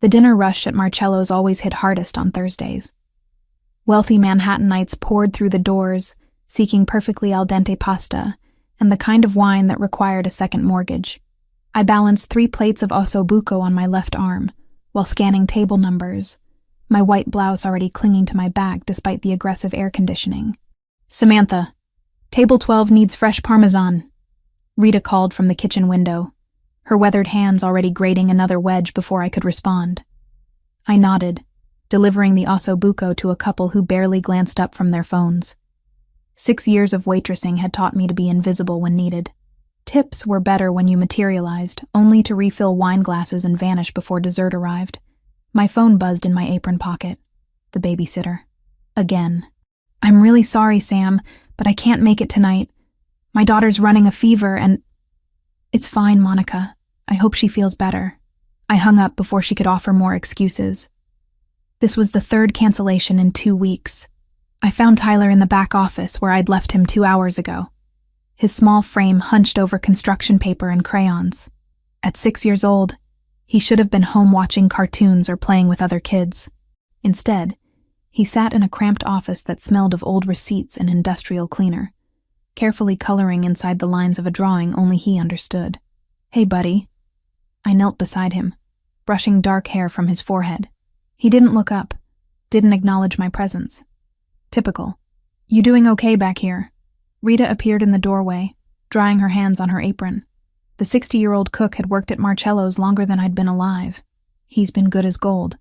The dinner rush at Marcello's always hit hardest on Thursdays. Wealthy Manhattanites poured through the doors, seeking perfectly al dente pasta and the kind of wine that required a second mortgage. I balanced 3 plates of ossobuco on my left arm, while scanning table numbers, my white blouse already clinging to my back despite the aggressive air conditioning. "Samantha, table 12 needs fresh parmesan," Rita called from the kitchen window, her weathered hands already grating another wedge before I could respond. I nodded, delivering the ossobuco to a couple who barely glanced up from their phones. 6 years of waitressing had taught me to be invisible when needed. Tips were better when you materialized, only to refill wine glasses and vanish before dessert arrived. My phone buzzed in my apron pocket. The babysitter. Again. "I'm really sorry, Sam, but I can't make it tonight. My daughter's running a fever and—" "It's fine, Monica. I hope she feels better." I hung up before she could offer more excuses. This was the 3rd cancellation in 2 weeks. I found Tyler in the back office where I'd left him 2 hours ago, his small frame hunched over construction paper and crayons. At 6 years old, he should have been home watching cartoons or playing with other kids. Instead, he sat in a cramped office that smelled of old receipts and industrial cleaner, carefully coloring inside the lines of a drawing only he understood. "Hey, buddy." I knelt beside him, brushing dark hair from his forehead. He didn't look up, didn't acknowledge my presence. Typical. "You doing okay back here?" Rita appeared in the doorway, drying her hands on her apron. The 60-year-old cook had worked at Marcello's longer than I'd been alive. He's been good as gold.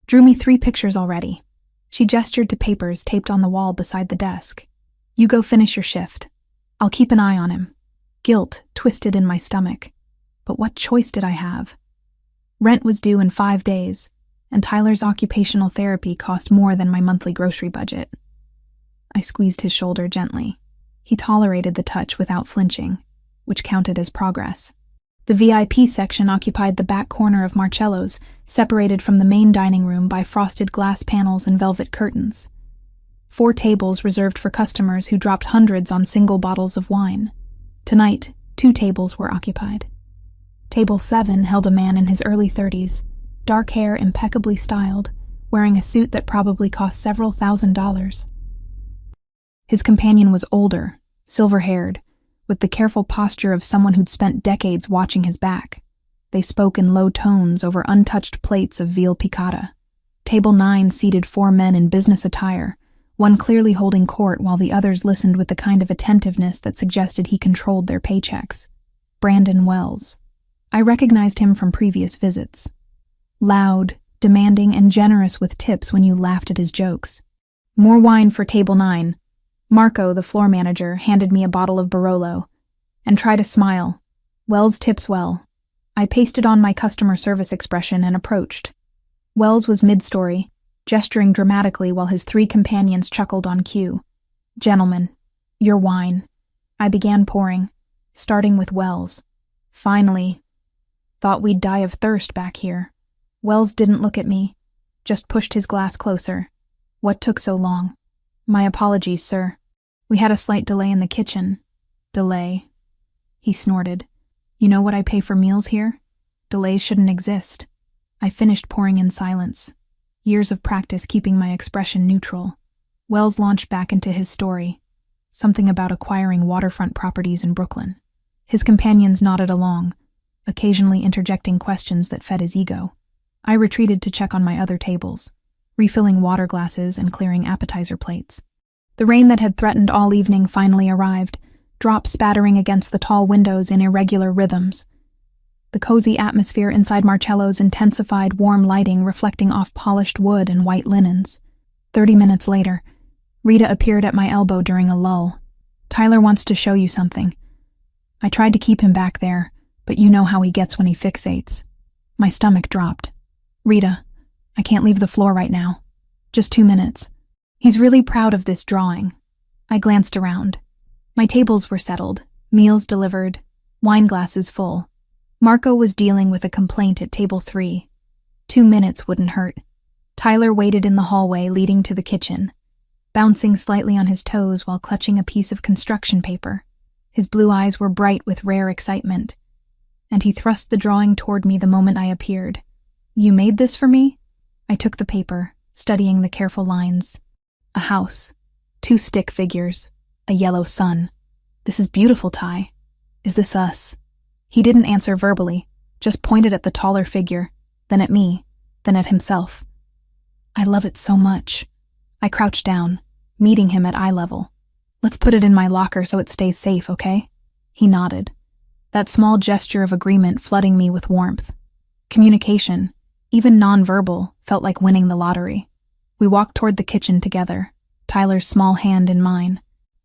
"Drew me 3 pictures already." She gestured to papers taped on the wall beside the desk. "You go finish your shift. I'll keep an eye on him." Guilt twisted in my stomach. But what choice did I have? Rent was due in 5 days, and Tyler's occupational therapy cost more than my monthly grocery budget. I squeezed his shoulder gently. He tolerated the touch without flinching, which counted as progress. The VIP section occupied the back corner of Marcello's, separated from the main dining room by frosted glass panels and velvet curtains. 4 tables reserved for customers who dropped hundreds on single bottles of wine. Tonight, 2 tables were occupied. Table 7 held a man in his early 30s, dark hair impeccably styled, wearing a suit that probably cost several $1,000s. His companion was older, silver-haired, with the careful posture of someone who'd spent decades watching his back. They spoke in low tones over untouched plates of veal piccata. Table 9 seated 4 men in business attire, one clearly holding court while the others listened with the kind of attentiveness that suggested he controlled their paychecks. Brandon Wells. I recognized him from previous visits. Loud, demanding, and generous with tips when you laughed at his jokes. "More wine for table 9. Marco, the floor manager, handed me a bottle of Barolo. "And try to smile. Wells tips well." I pasted on my customer service expression and approached. Wells was mid-story, gesturing dramatically while his 3 companions chuckled on cue. "Gentlemen, your wine." I began pouring, starting with Wells. "Finally. Thought we'd die of thirst back here." Wells didn't look at me, just pushed his glass closer. "What took so long?" "My apologies, sir. We had a slight delay in the kitchen." "Delay?" He snorted. "You know what I pay for meals here? Delays shouldn't exist." I finished pouring in silence, years of practice keeping my expression neutral. Wells launched back into his story, something about acquiring waterfront properties in Brooklyn. His companions nodded along, occasionally interjecting questions that fed his ego. I retreated to check on my other tables, refilling water glasses and clearing appetizer plates. The rain that had threatened all evening finally arrived, drops spattering against the tall windows in irregular rhythms. The cozy atmosphere inside Marcello's intensified warm lighting reflecting off polished wood and white linens. 30 minutes later, Rita appeared at my elbow during a lull. "Tyler wants to show you something." I tried to keep him back there, but you know how he gets when he fixates. My stomach dropped. "Rita, I can't leave the floor right now. Just 2 minutes. He's really proud of this drawing." I glanced around. My tables were settled, meals delivered, wine glasses full. Marco was dealing with a complaint at table 3. 2 minutes wouldn't hurt. Tyler waited in the hallway leading to the kitchen, bouncing slightly on his toes while clutching a piece of construction paper. His blue eyes were bright with rare excitement, and he thrust the drawing toward me the moment I appeared. You made this for me? I took the paper, studying the careful lines. A house, 2 stick figures, a yellow sun. This is beautiful, Ty. Is this us? He didn't answer verbally, just pointed at the taller figure, then at me, then at himself. I love it so much. I crouched down, meeting him at eye level. Let's put it in my locker so it stays safe, okay? He nodded, that small gesture of agreement flooding me with warmth. Communication, even non-verbal, felt like winning the lottery. We walked toward the kitchen together, Tyler's small hand in mine.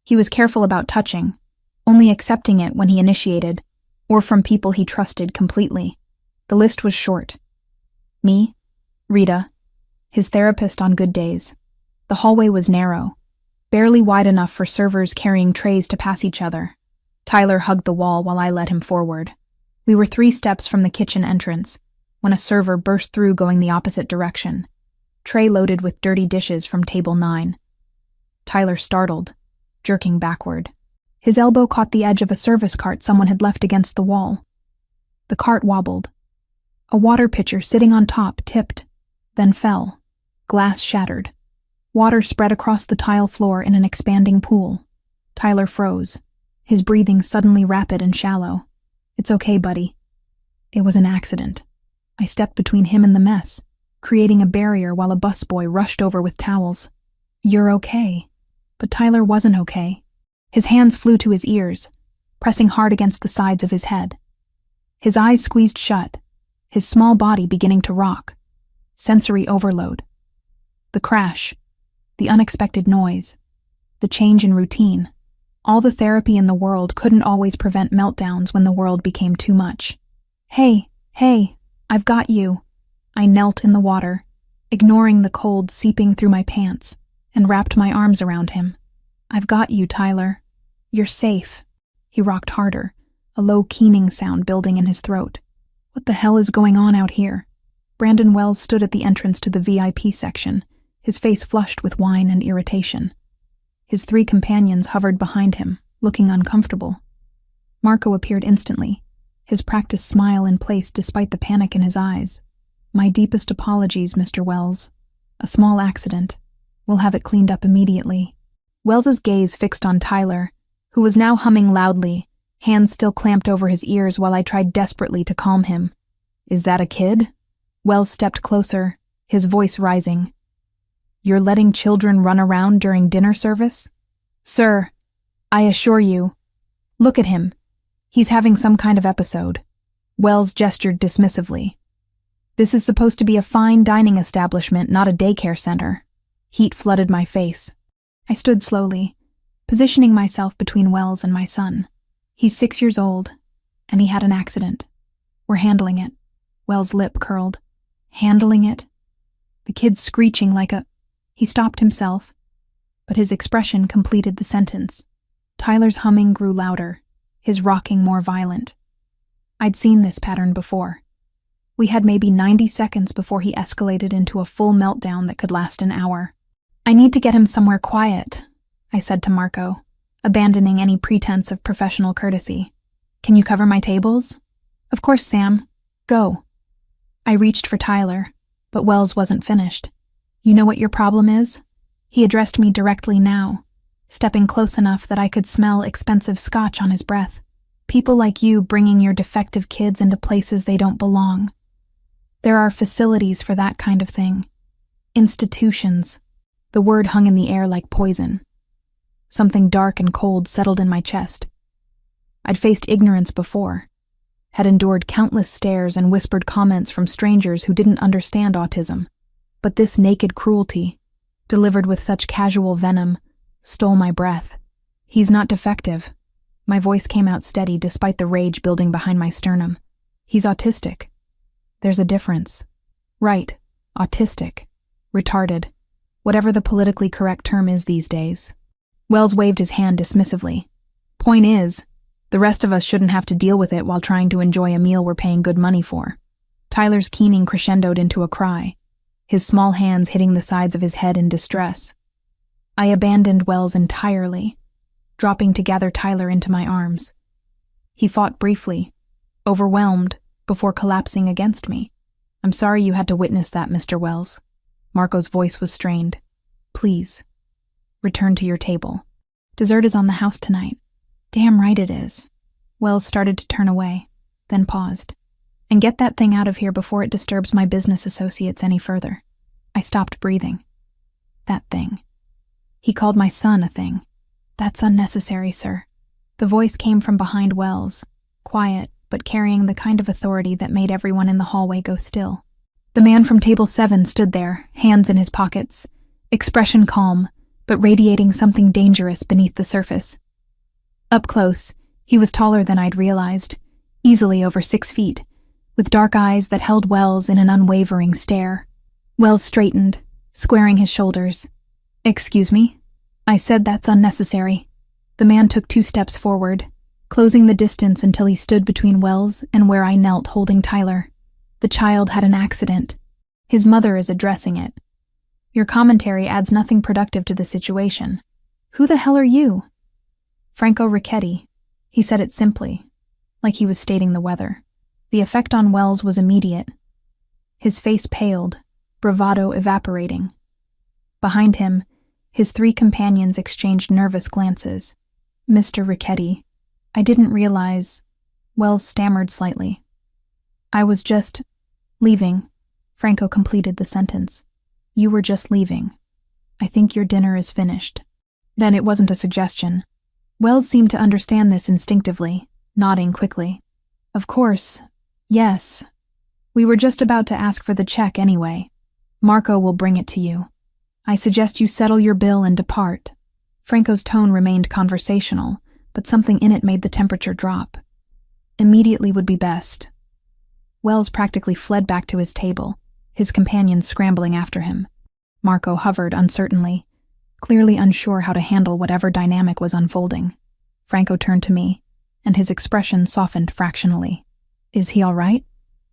He was careful about touching, only accepting it when he initiated, or from people he trusted completely. The list was short. Me, Rita, his therapist on good days. The hallway was narrow, barely wide enough for servers carrying trays to pass each other. Tyler hugged the wall while I led him forward. We were 3 steps from the kitchen entrance, when a server burst through going the opposite direction, tray loaded with dirty dishes from table 9. Tyler startled, jerking backward. His elbow caught the edge of a service cart someone had left against the wall. The cart wobbled. A water pitcher sitting on top tipped, then fell. Glass shattered. Water spread across the tile floor in an expanding pool. Tyler froze, his breathing suddenly rapid and shallow. It's okay, buddy. It was an accident. I stepped between him and the mess, creating a barrier while a busboy rushed over with towels. You're okay. But Tyler wasn't okay. His hands flew to his ears, pressing hard against the sides of his head. His eyes squeezed shut, his small body beginning to rock. Sensory overload. The crash, the unexpected noise, the change in routine. All the therapy in the world couldn't always prevent meltdowns when the world became too much. Hey, I've got you. I knelt in the water, ignoring the cold seeping through my pants, and wrapped my arms around him. I've got you, Tyler. You're safe. He rocked harder, a low keening sound building in his throat. What the hell is going on out here? Brandon Wells stood at the entrance to the VIP section, his face flushed with wine and irritation. His 3 companions hovered behind him, looking uncomfortable. Marco appeared instantly, his practiced smile in place despite the panic in his eyes. My deepest apologies, Mr. Wells. A small accident. We'll have it cleaned up immediately. Wells's gaze fixed on Tyler, who was now humming loudly, hands still clamped over his ears while I tried desperately to calm him. Is that a kid? Wells stepped closer, his voice rising. You're letting children run around during dinner service? Sir, I assure you. Look at him. He's having some kind of episode. Wells gestured dismissively. This is supposed to be a fine dining establishment, not a daycare center. Heat flooded my face. I stood slowly, positioning myself between Wells and my son. He's 6 years old, and he had an accident. We're handling it. Wells' lip curled. Handling it? The kid's screeching like a... He stopped himself, but his expression completed the sentence. Tyler's humming grew louder, his rocking more violent. I'd seen this pattern before. We had maybe 90 seconds before he escalated into a full meltdown that could last an hour. I need to get him somewhere quiet, I said to Marco, abandoning any pretense of professional courtesy. Can you cover my tables? Of course, Sam. Go. I reached for Tyler, but Wells wasn't finished. You know what your problem is? He addressed me directly now, stepping close enough that I could smell expensive scotch on his breath. People like you bringing your defective kids into places they don't belong. There are facilities for that kind of thing. Institutions. The word hung in the air like poison. Something dark and cold settled in my chest. I'd faced ignorance before, had endured countless stares and whispered comments from strangers who didn't understand autism. But this naked cruelty, delivered with such casual venom, stole my breath. He's not defective. My voice came out steady despite the rage building behind my sternum. He's autistic. There's a difference. Right, autistic. Retarded. Whatever the politically correct term is these days. Wells waved his hand dismissively. Point is, the rest of us shouldn't have to deal with it while trying to enjoy a meal we're paying good money for. Tyler's keening crescendoed into a cry, his small hands hitting the sides of his head in distress. I abandoned Wells entirely, dropping to gather Tyler into my arms. He fought briefly, overwhelmed, before collapsing against me. I'm sorry you had to witness that, Mr. Wells. Marco's voice was strained. Please, return to your table. Dessert is on the house tonight. Damn right it is. Wells started to turn away, then paused. And get that thing out of here before it disturbs my business associates any further. I stopped breathing. That thing. He called my son a thing. That's unnecessary, sir. The voice came from behind Wells, quiet, but carrying the kind of authority that made everyone in the hallway go still. The man from table 7 stood there, hands in his pockets, expression calm, but radiating something dangerous beneath the surface. Up close, he was taller than I'd realized, easily over 6 feet, with dark eyes that held Wells in an unwavering stare. Wells straightened, squaring his shoulders. Excuse me? I said that's unnecessary. The man took 2 steps forward, closing the distance until he stood between Wells and where I knelt holding Tyler. The child had an accident. His mother is addressing it. Your commentary adds nothing productive to the situation. Who the hell are you? Franco Ricchetti. He said it simply, like he was stating the weather. The effect on Wells was immediate. His face paled, bravado evaporating. Behind him, his 3 companions exchanged nervous glances. Mr. Ricchetti, I didn't realize... Wells stammered slightly. I was just... leaving. Franco completed the sentence. You were just leaving. I think your dinner is finished. Then it wasn't a suggestion. Wells seemed to understand this instinctively, nodding quickly. Of course. Yes. We were just about to ask for the check anyway. Marco will bring it to you. I suggest you settle your bill and depart. Franco's tone remained conversational, but something in it made the temperature drop. Immediately would be best. Wells practically fled back to his table, his companions scrambling after him. Marco hovered uncertainly, clearly unsure how to handle whatever dynamic was unfolding. Franco turned to me, and his expression softened fractionally. Is he all right?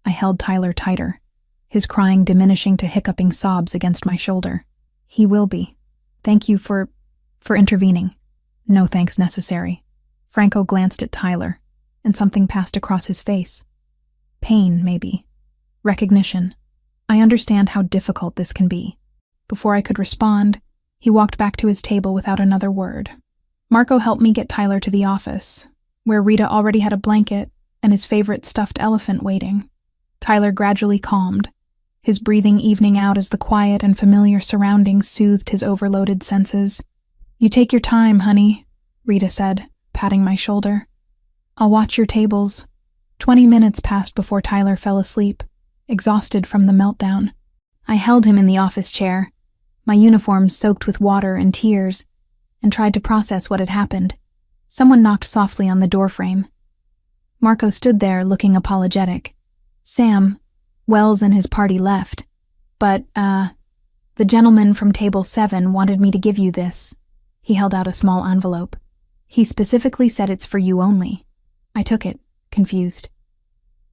I held Tyler tighter, his crying diminishing to hiccuping sobs against my shoulder. He will be. Thank you for intervening. No thanks necessary. Franco glanced at Tyler, and something passed across his face. Pain, maybe. Recognition. I understand how difficult this can be. Before I could respond, he walked back to his table without another word. Marco helped me get Tyler to the office, where Rita already had a blanket and his favorite stuffed elephant waiting. Tyler gradually calmed, his breathing evening out as the quiet and familiar surroundings soothed his overloaded senses. You take your time, honey, Rita said, patting my shoulder. I'll watch your tables. 20 minutes passed before Tyler fell asleep, exhausted from the meltdown. I held him in the office chair, my uniform soaked with water and tears, and tried to process what had happened. Someone knocked softly on the doorframe. Marco stood there looking apologetic. Sam, Wells and his party left. But, the gentleman from table 7 wanted me to give you this. He held out a small envelope. He specifically said it's for you only. I took it, confused.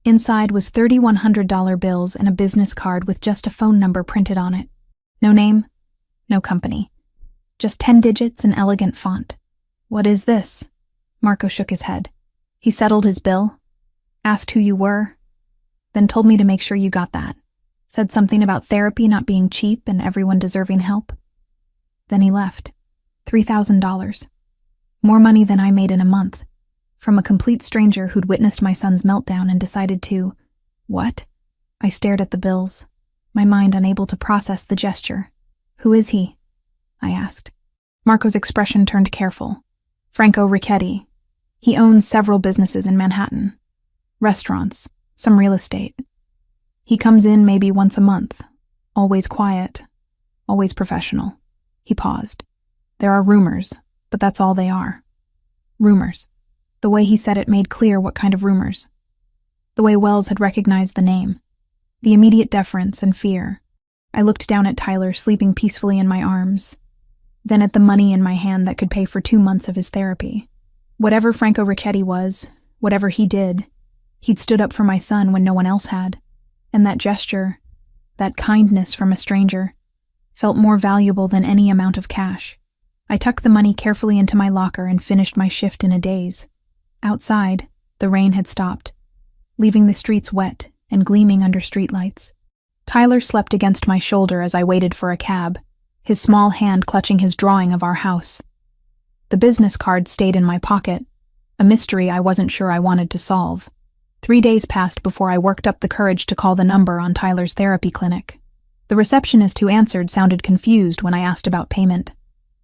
Inside was $3,100 bills and a business card with just a phone number printed on it. No name, no company. Just 10 digits in elegant font. What is this? Marco shook his head. He settled his bill, asked who you were, then told me to make sure you got that. Said something about therapy not being cheap and everyone deserving help. Then he left. $3,000. More money than I made in a month. From a complete stranger who'd witnessed my son's meltdown and decided to... What? I stared at the bills, my mind unable to process the gesture. Who is he? I asked. Marco's expression turned careful. Franco Ricchetti. He owns several businesses in Manhattan. Restaurants, some real estate. He comes in maybe once a month. Always quiet. Always professional. He paused. There are rumors, but that's all they are. Rumors. The way he said it made clear what kind of rumors. The way Wells had recognized the name. The immediate deference and fear. I looked down at Tyler sleeping peacefully in my arms. Then at the money in my hand that could pay for 2 months of his therapy. Whatever Franco Ricchetti was, whatever he did, he'd stood up for my son when no one else had. And that gesture, that kindness from a stranger, felt more valuable than any amount of cash. I tucked the money carefully into my locker and finished my shift in a daze. Outside, the rain had stopped, leaving the streets wet and gleaming under streetlights. Tyler slept against my shoulder as I waited for a cab, his small hand clutching his drawing of our house. The business card stayed in my pocket, a mystery I wasn't sure I wanted to solve. 3 days passed before I worked up the courage to call the number on Tyler's therapy clinic. The receptionist who answered sounded confused when I asked about payment.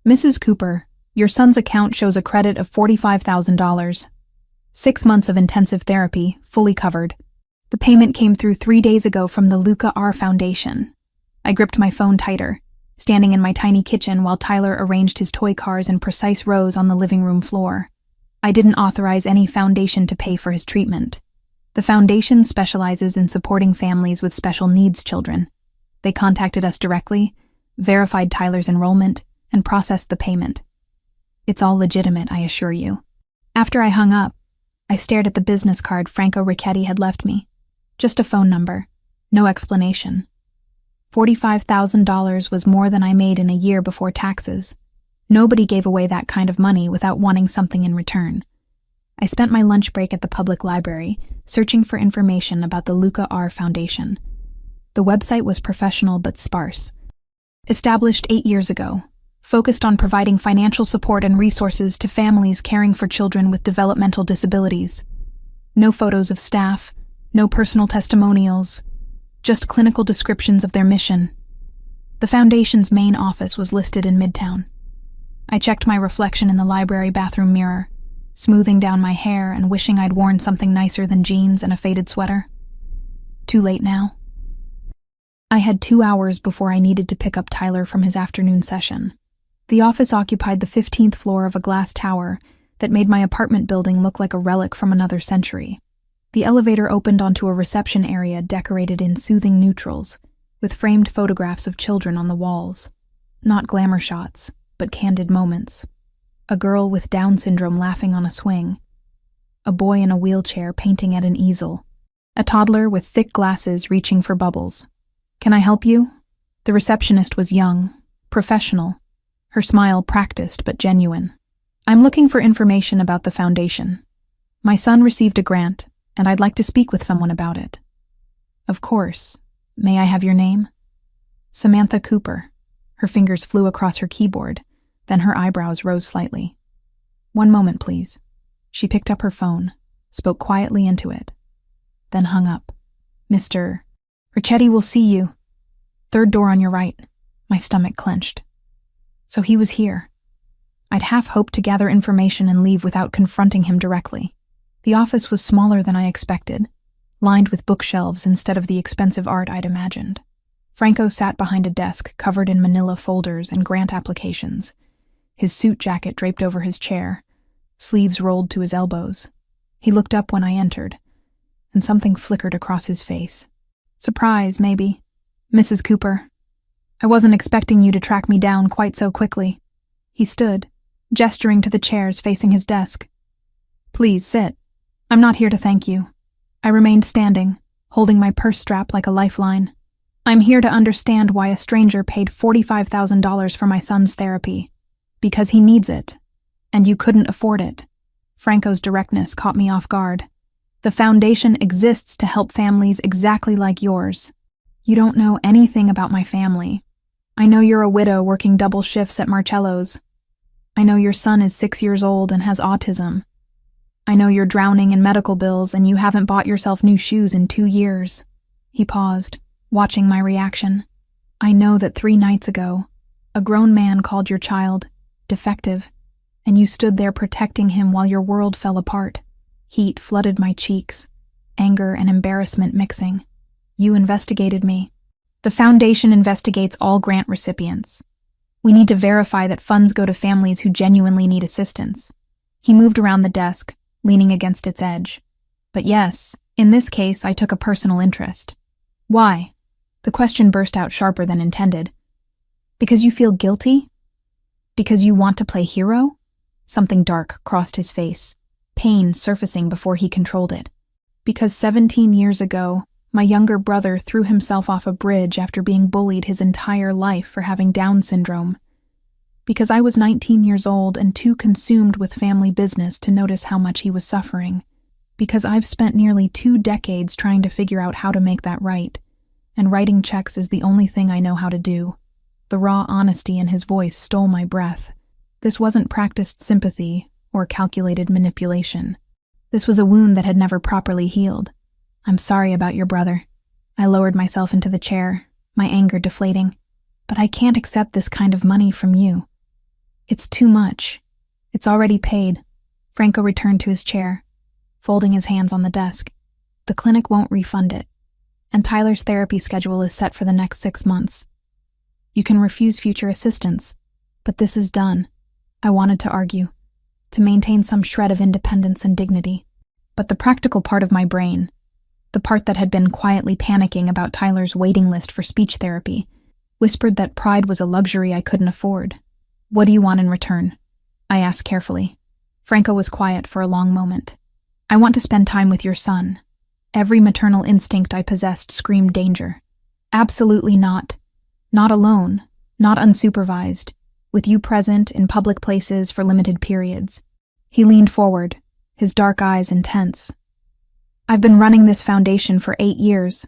"Mrs. Cooper, your son's account shows a credit of $45,000. 6 months of intensive therapy, fully covered. The payment came through 3 days ago from the Luca R. Foundation." I gripped my phone tighter, standing in my tiny kitchen while Tyler arranged his toy cars in precise rows on the living room floor. I didn't authorize any foundation to pay for his treatment. The foundation specializes in supporting families with special needs children. They contacted us directly, verified Tyler's enrollment, and processed the payment. It's all legitimate, I assure you. After I hung up, I stared at the business card Franco Ricchetti had left me. Just a phone number, no explanation. $45,000 was more than I made in a year before taxes. Nobody gave away that kind of money without wanting something in return. I spent my lunch break at the public library, searching for information about the Luca R. Foundation. The website was professional but sparse. Established 8 years ago, focused on providing financial support and resources to families caring for children with developmental disabilities. No photos of staff, no personal testimonials, just clinical descriptions of their mission. The foundation's main office was listed in Midtown. I checked my reflection in the library bathroom mirror, smoothing down my hair and wishing I'd worn something nicer than jeans and a faded sweater. Too late now. I had 2 hours before I needed to pick up Tyler from his afternoon session. The office occupied the 15th floor of a glass tower that made my apartment building look like a relic from another century. The elevator opened onto a reception area decorated in soothing neutrals, with framed photographs of children on the walls. Not glamour shots, but candid moments. A girl with Down syndrome laughing on a swing. A boy in a wheelchair painting at an easel. A toddler with thick glasses reaching for bubbles. "Can I help you?" The receptionist was young, professional, her smile practiced but genuine. "I'm looking for information about the foundation. My son received a grant, and I'd like to speak with someone about it." "Of course. May I have your name?" "Samantha Cooper." Her fingers flew across her keyboard, then her eyebrows rose slightly. "One moment, please." She picked up her phone, spoke quietly into it, then hung up. "Mr. Ricchetti will see you. 3rd door on your right." My stomach clenched. So he was here. I'd half hoped to gather information and leave without confronting him directly. The office was smaller than I expected, lined with bookshelves instead of the expensive art I'd imagined. Franco sat behind a desk covered in manila folders and grant applications, his suit jacket draped over his chair, sleeves rolled to his elbows. He looked up when I entered, and something flickered across his face. "Surprise, maybe. Mrs. Cooper. I wasn't expecting you to track me down quite so quickly." He stood, gesturing to the chairs facing his desk. "Please sit. I'm not here to thank you." I remained standing, holding my purse strap like a lifeline. "I'm here to understand why a stranger paid $45,000 for my son's therapy. Because he needs it. And you couldn't afford it." Franco's directness caught me off guard. "The foundation exists to help families exactly like yours. You don't know anything about my family. I know you're a widow working double shifts at Marcello's. I know your son is 6 years old and has autism. I know you're drowning in medical bills and you haven't bought yourself new shoes in 2 years. He paused, watching my reaction. "I know that 3 nights ago, a grown man called your child defective, and you stood there protecting him while your world fell apart." Heat flooded my cheeks, anger and embarrassment mixing. "You investigated me. The foundation investigates all grant recipients. We need to verify that funds go to families who genuinely need assistance." He moved around the desk, leaning against its edge. "But yes, in this case I took a personal interest." "Why?" The question burst out sharper than intended. "Because you feel guilty? Because you want to play hero?" Something dark crossed his face, pain surfacing before he controlled it. "Because 17 years ago, my younger brother threw himself off a bridge after being bullied his entire life for having Down syndrome. Because I was 19 years old and too consumed with family business to notice how much he was suffering. Because I've spent nearly 2 decades trying to figure out how to make that right. and writing checks is the only thing I know how to do. The raw honesty in his voice stole my breath. This wasn't practiced sympathy or calculated manipulation. This was a wound that had never properly healed. I'm sorry about your brother. I lowered myself into the chair, my anger deflating. But I can't accept this kind of money from you. It's too much. It's already paid. Franco returned to his chair, folding his hands on the desk. The clinic won't refund it, and Tyler's therapy schedule is set for the next 6 months. You can refuse future assistance, but this is done. I wanted to argue, to maintain some shred of independence and dignity. But the practical part of my brain, the part that had been quietly panicking about Tyler's waiting list for speech therapy, whispered that pride was a luxury I couldn't afford. What do you want in return? I asked carefully. Franco was quiet for a long moment. I want to spend time with your son. Every maternal instinct I possessed screamed danger. Absolutely not. Not alone, not unsupervised, with you present in public places for limited periods. He leaned forward, his dark eyes intense. I've been running this foundation for 8 years,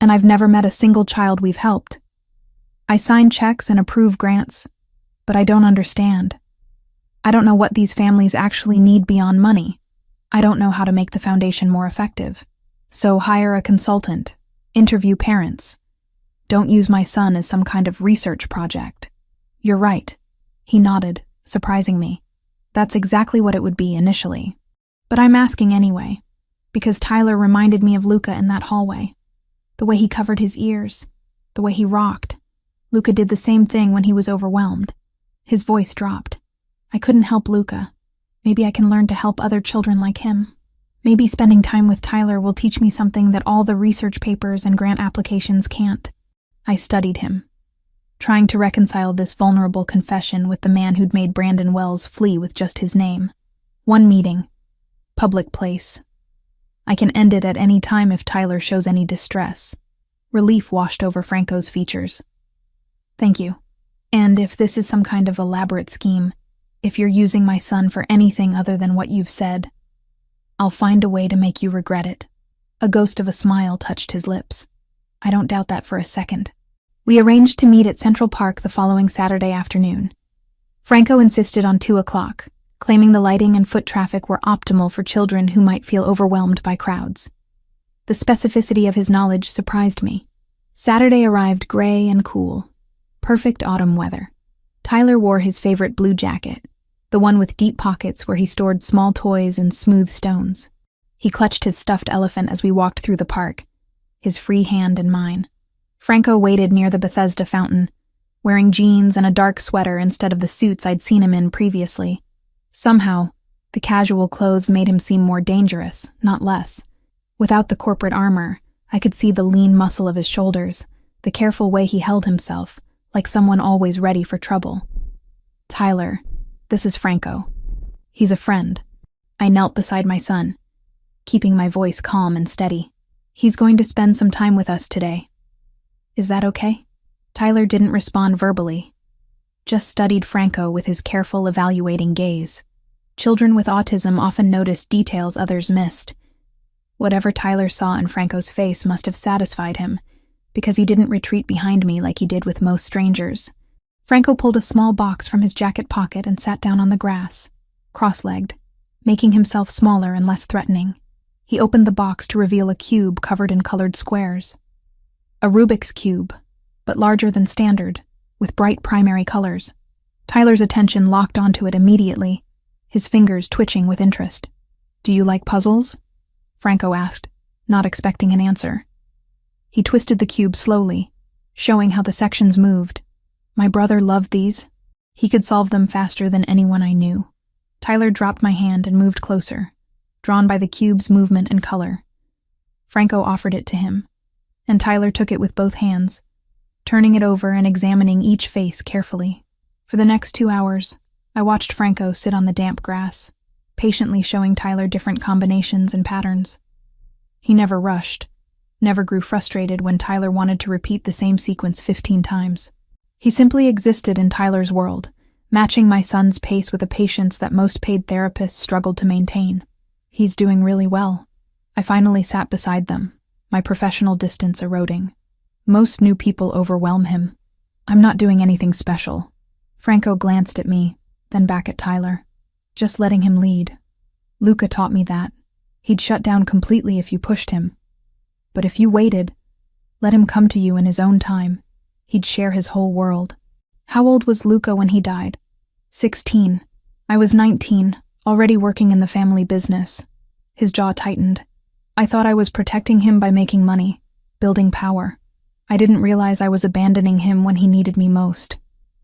and I've never met a single child we've helped. I sign checks and approve grants, but I don't understand. I don't know what these families actually need beyond money. I don't know how to make the foundation more effective. So hire a consultant, interview parents. Don't use my son as some kind of research project. You're right. He nodded, surprising me. That's exactly what it would be initially. But I'm asking anyway, because Tyler reminded me of Luca in that hallway. The way he covered his ears, the way he rocked. Luca did the same thing when he was overwhelmed. His voice dropped. I couldn't help Luca. Maybe I can learn to help other children like him. Maybe spending time with Tyler will teach me something that all the research papers and grant applications can't. I studied him, trying to reconcile this vulnerable confession with the man who'd made Brandon Wells flee with just his name. One meeting. Public place. I can end it at any time if Tyler shows any distress. Relief washed over Franco's features. Thank you. And if this is some kind of elaborate scheme, if you're using my son for anything other than what you've said, I'll find a way to make you regret it. A ghost of a smile touched his lips. I don't doubt that for a second. We arranged to meet at Central Park the following Saturday afternoon. Franco insisted on 2 o'clock, claiming the lighting and foot traffic were optimal for children who might feel overwhelmed by crowds. The specificity of his knowledge surprised me. Saturday arrived gray and cool. Perfect autumn weather. Tyler wore his favorite blue jacket, the one with deep pockets where he stored small toys and smooth stones. He clutched his stuffed elephant as we walked through the park, his free hand in mine. Franco waited near the Bethesda fountain, wearing jeans and a dark sweater instead of the suits I'd seen him in previously. Somehow, the casual clothes made him seem more dangerous, not less. Without the corporate armor, I could see the lean muscle of his shoulders, the careful way he held himself, like someone always ready for trouble. Tyler, this is Franco. He's a friend. I knelt beside my son, keeping my voice calm and steady. He's going to spend some time with us today. Is that okay? Tyler didn't respond verbally, just studied Franco with his careful, evaluating gaze. Children with autism often notice details others missed. Whatever Tyler saw in Franco's face must have satisfied him, because he didn't retreat behind me like he did with most strangers. Franco pulled a small box from his jacket pocket and sat down on the grass, cross-legged, making himself smaller and less threatening. He opened the box to reveal a cube covered in colored squares. A Rubik's Cube, but larger than standard, with bright primary colors. Tyler's attention locked onto it immediately, his fingers twitching with interest. Do you like puzzles? Franco asked, not expecting an answer. He twisted the cube slowly, showing how the sections moved. My brother loved these. He could solve them faster than anyone I knew. Tyler dropped my hand and moved closer, drawn by the cube's movement and color. Franco offered it to him, and Tyler took it with both hands, turning it over and examining each face carefully. For the next 2 hours, I watched Franco sit on the damp grass, patiently showing Tyler different combinations and patterns. He never rushed, never grew frustrated when Tyler wanted to repeat the same sequence 15 times. He simply existed in Tyler's world, matching my son's pace with a patience that most paid therapists struggled to maintain. He's doing really well. I finally sat beside them, my professional distance eroding. Most new people overwhelm him. I'm not doing anything special. Franco glanced at me, then back at Tyler. Just letting him lead. Luca taught me that. He'd shut down completely if you pushed him. But if you waited, let him come to you in his own time, he'd share his whole world. How old was Luca when he died? 16. I was 19, already working in the family business. His jaw tightened. I thought I was protecting him by making money, building power. I didn't realize I was abandoning him when he needed me most.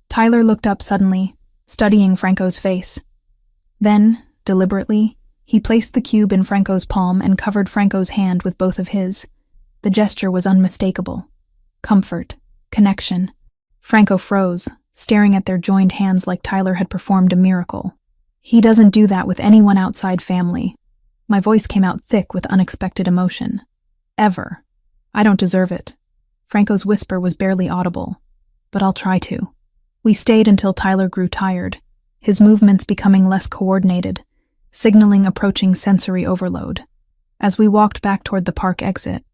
Tyler looked up suddenly, studying Franco's face. Then, deliberately, he placed the cube in Franco's palm and covered Franco's hand with both of his. The gesture was unmistakable. Comfort, connection. Franco froze, staring at their joined hands like Tyler had performed a miracle. He doesn't do that with anyone outside family. My voice came out thick with unexpected emotion. Ever. I don't deserve it. Franco's whisper was barely audible. But I'll try to. We stayed until Tyler grew tired, his movements becoming less coordinated, signaling approaching sensory overload. As we walked back toward the park exit,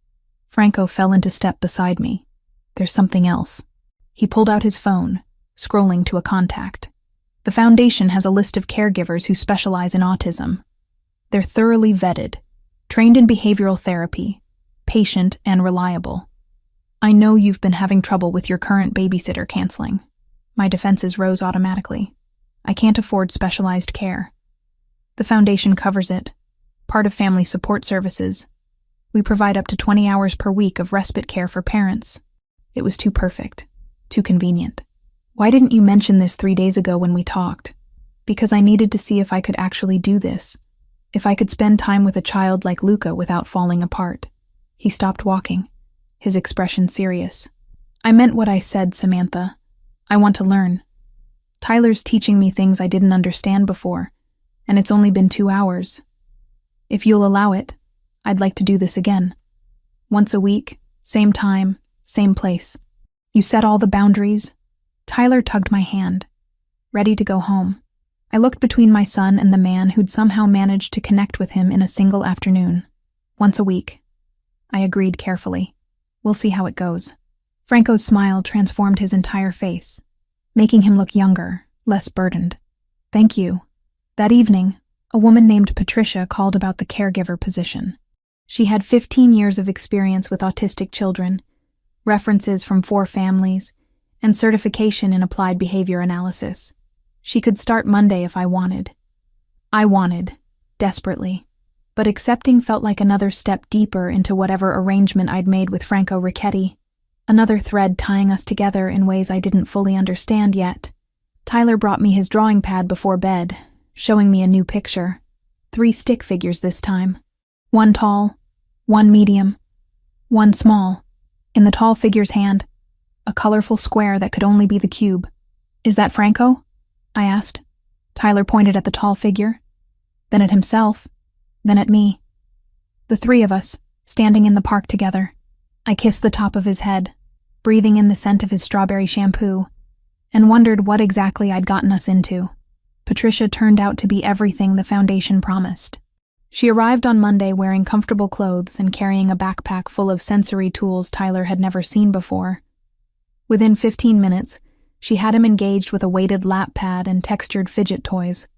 Franco fell into step beside me. There's something else. He pulled out his phone, scrolling to a contact. The foundation has a list of caregivers who specialize in autism. They're thoroughly vetted, trained in behavioral therapy, patient and reliable. I know you've been having trouble with your current babysitter canceling. My defenses rose automatically. I can't afford specialized care. The foundation covers it, part of family support services. We provide up to 20 hours per week of respite care for parents. It was too perfect, too convenient. Why didn't you mention this 3 days ago when we talked? Because I needed to see if I could actually do this, if I could spend time with a child like Luca without falling apart. He stopped walking, his expression serious. I meant what I said, Samantha. I want to learn. Tyler's teaching me things I didn't understand before, and it's only been 2 hours. If you'll allow it, I'd like to do this again. Once a week, same time, same place. You set all the boundaries. Tyler tugged my hand, ready to go home. I looked between my son and the man who'd somehow managed to connect with him in a single afternoon. Once a week. I agreed carefully. We'll see how it goes. Franco's smile transformed his entire face, making him look younger, less burdened. Thank you. That evening, a woman named Patricia called about the caregiver position. She had 15 years of experience with autistic children, references from 4 families, and certification in applied behavior analysis. She could start Monday if I wanted. I wanted, desperately. But accepting felt like another step deeper into whatever arrangement I'd made with Franco Ricchetti. Another thread tying us together in ways I didn't fully understand yet. Tyler brought me his drawing pad before bed, showing me a new picture. 3 stick figures this time. 1 tall, 1 medium, 1 small. In the tall figure's hand, a colorful square that could only be the cube. Is that Franco? I asked. Tyler pointed at the tall figure, then at himself, then at me. The 3 of us, standing in the park together. I kissed the top of his head, breathing in the scent of his strawberry shampoo, and wondered what exactly I'd gotten us into. Patricia turned out to be everything the foundation promised. She arrived on Monday wearing comfortable clothes and carrying a backpack full of sensory tools Tyler had never seen before. Within 15 minutes, she had him engaged with a weighted lap pad and textured fidget toys.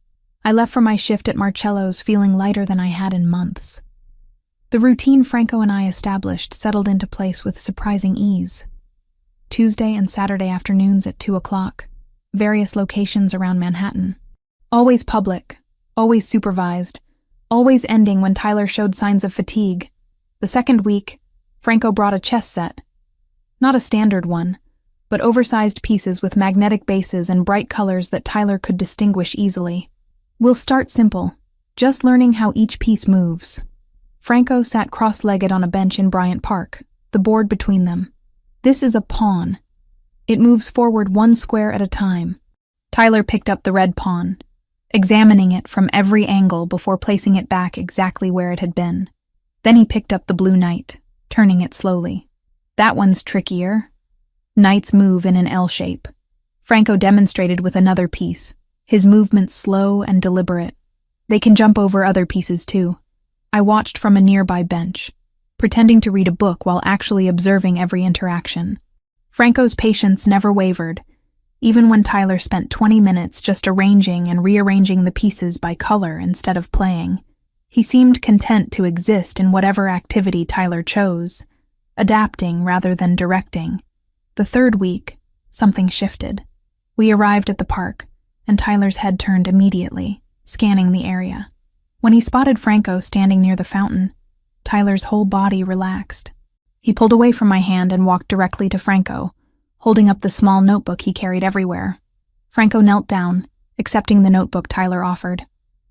I left for my shift at Marcello's feeling lighter than I had in months. The routine Franco and I established settled into place with surprising ease. Tuesday and Saturday afternoons at 2 o'clock, various locations around Manhattan. Always public, always supervised, always ending when Tyler showed signs of fatigue. The second week, Franco brought a chess set. Not a standard one, but oversized pieces with magnetic bases and bright colors that Tyler could distinguish easily. We'll start simple, just learning how each piece moves. Franco sat cross-legged on a bench in Bryant Park, the board between them. This is a pawn. It moves forward 1 square at a time. Tyler picked up the red pawn, examining it from every angle before placing it back exactly where it had been. Then he picked up the blue knight, turning it slowly. That one's trickier. Knights move in an L shape. Franco demonstrated with another piece, his movements slow and deliberate. They can jump over other pieces too. I watched from a nearby bench, pretending to read a book while actually observing every interaction. Franco's patience never wavered, even when Tyler spent 20 minutes just arranging and rearranging the pieces by color instead of playing. He seemed content to exist in whatever activity Tyler chose, adapting rather than directing. The third week, something shifted. We arrived at the park, and Tyler's head turned immediately, scanning the area. When he spotted Franco standing near the fountain, Tyler's whole body relaxed. He pulled away from my hand and walked directly to Franco, holding up the small notebook he carried everywhere. Franco knelt down, accepting the notebook Tyler offered.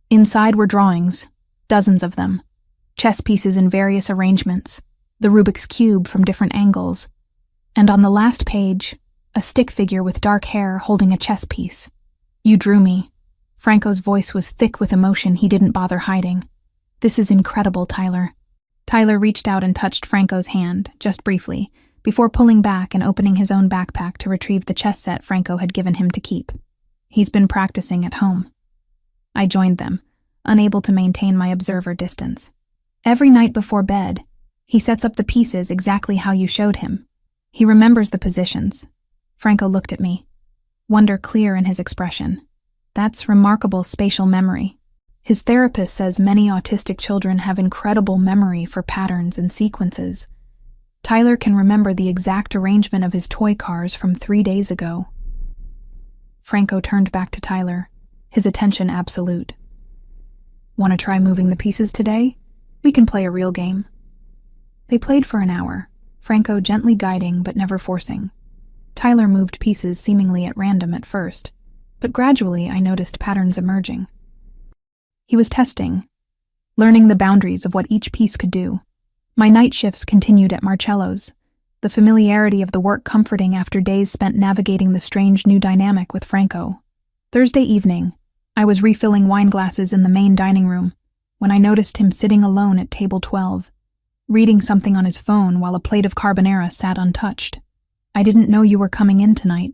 Inside were drawings, dozens of them, chess pieces in various arrangements, the Rubik's Cube from different angles, and on the last page, a stick figure with dark hair holding a chess piece. "You drew me." Franco's voice was thick with emotion he didn't bother hiding. "This is incredible, Tyler." Tyler reached out and touched Franco's hand, just briefly, before pulling back and opening his own backpack to retrieve the chess set Franco had given him to keep. "He's been practicing at home." I joined them, unable to maintain my observer distance. "Every night before bed, he sets up the pieces exactly how you showed him. He remembers the positions." Franco looked at me, wonder clear in his expression. "That's remarkable spatial memory." His therapist says many autistic children have incredible memory for patterns and sequences. Tyler can remember the exact arrangement of his toy cars from 3 days ago. Franco turned back to Tyler, his attention absolute. "Want to try moving the pieces today? We can play a real game." They played for an hour, Franco gently guiding but never forcing. Tyler moved pieces seemingly at random at first, but gradually I noticed patterns emerging. He was testing, learning the boundaries of what each piece could do. My night shifts continued at Marcello's, the familiarity of the work comforting after days spent navigating the strange new dynamic with Franco. Thursday evening, I was refilling wine glasses in the main dining room when I noticed him sitting alone at table 12, reading something on his phone while a plate of carbonara sat untouched. "I didn't know you were coming in tonight."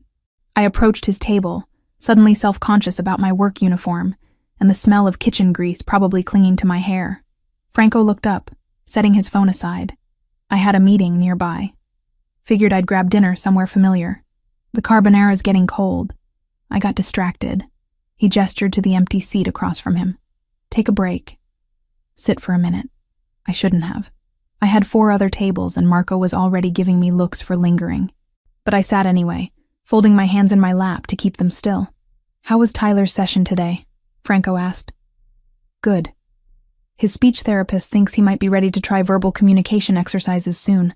I approached his table, suddenly self-conscious about my work uniform and the smell of kitchen grease probably clinging to my hair. Franco looked up, setting his phone aside. I had a meeting nearby. Figured I'd grab dinner somewhere familiar. "The carbonara's getting cold." I got distracted. He gestured to the empty seat across from him. "Take a break. Sit for a minute." I shouldn't have. I had 4 other tables and Marco was already giving me looks for lingering. But I sat anyway, folding my hands in my lap to keep them still. "How was Tyler's session today?" Franco asked. "Good. His speech therapist thinks he might be ready to try verbal communication exercises soon.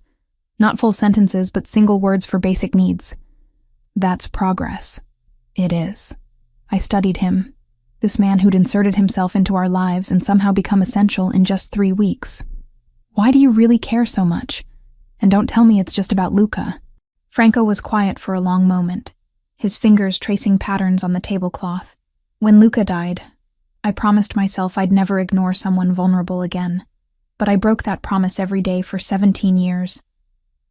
Not full sentences, but single words for basic needs." "That's progress." "It is." I studied him, this man who'd inserted himself into our lives and somehow become essential in just 3 weeks. "Why do you really care so much? And don't tell me it's just about Luca." Franco was quiet for a long moment, his fingers tracing patterns on the tablecloth. "When Luca died, I promised myself I'd never ignore someone vulnerable again, but I broke that promise every day for 17 years.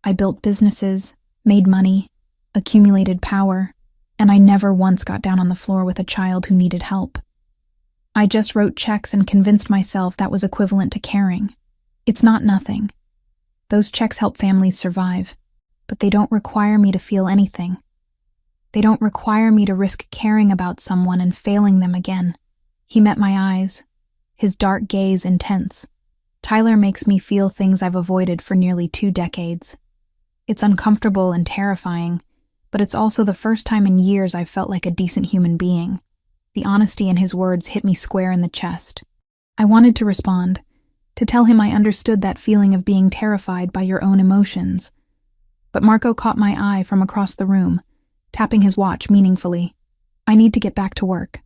I built businesses, made money, accumulated power, and I never once got down on the floor with a child who needed help. I just wrote checks and convinced myself that was equivalent to caring. It's not nothing. Those checks help families survive, but they don't require me to feel anything. They don't require me to risk caring about someone and failing them again." He met my eyes, his dark gaze intense. "Tyler makes me feel things I've avoided for nearly 2 decades. It's uncomfortable and terrifying, but it's also the first time in years I've felt like a decent human being." The honesty in his words hit me square in the chest. I wanted to respond, to tell him I understood that feeling of being terrified by your own emotions. But Marco caught my eye from across the room, tapping his watch meaningfully. "I need to get back to work."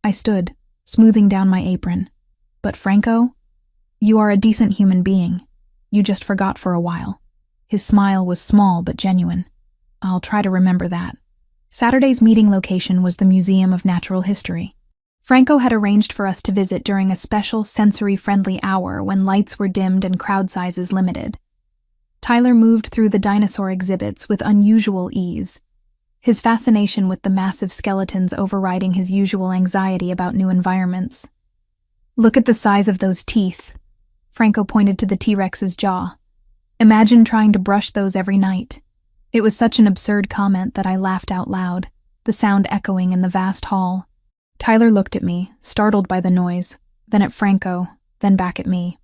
I stood, smoothing down my apron. "But Franco, you are a decent human being. You just forgot for a while." His smile was small but genuine. "I'll try to remember that." Saturday's meeting location was the Museum of Natural History. Franco had arranged for us to visit during a special sensory-friendly hour when lights were dimmed and crowd sizes limited. Tyler moved through the dinosaur exhibits with unusual ease, his fascination with the massive skeletons overriding his usual anxiety about new environments. "Look at the size of those teeth." Franco pointed to the T-Rex's jaw. Imagine trying to brush those every night. It was such an absurd comment that I laughed out loud, the sound echoing in the vast hall. Tyler looked at me, startled by the noise, then at Franco, then back at me.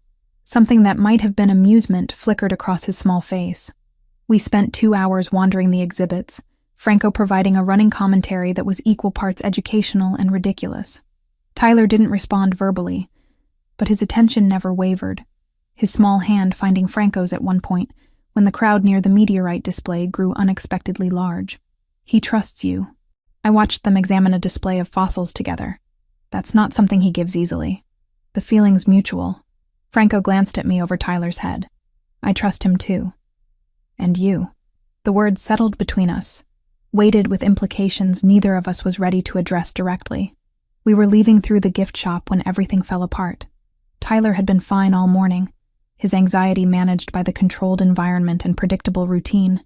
Something that might have been amusement flickered across his small face. We spent 2 hours wandering the exhibits, Franco providing a running commentary that was equal parts educational and ridiculous. Tyler didn't respond verbally, but his attention never wavered, his small hand finding Franco's at one point when the crowd near the meteorite display grew unexpectedly large. He trusts you. I watched them examine a display of fossils together. That's not something he gives easily. The feeling's mutual. Franco glanced at me over Tyler's head. I trust him too. And you. The words settled between us, weighted with implications neither of us was ready to address directly. We were leaving through the gift shop when everything fell apart. Tyler had been fine all morning, his anxiety managed by the controlled environment and predictable routine,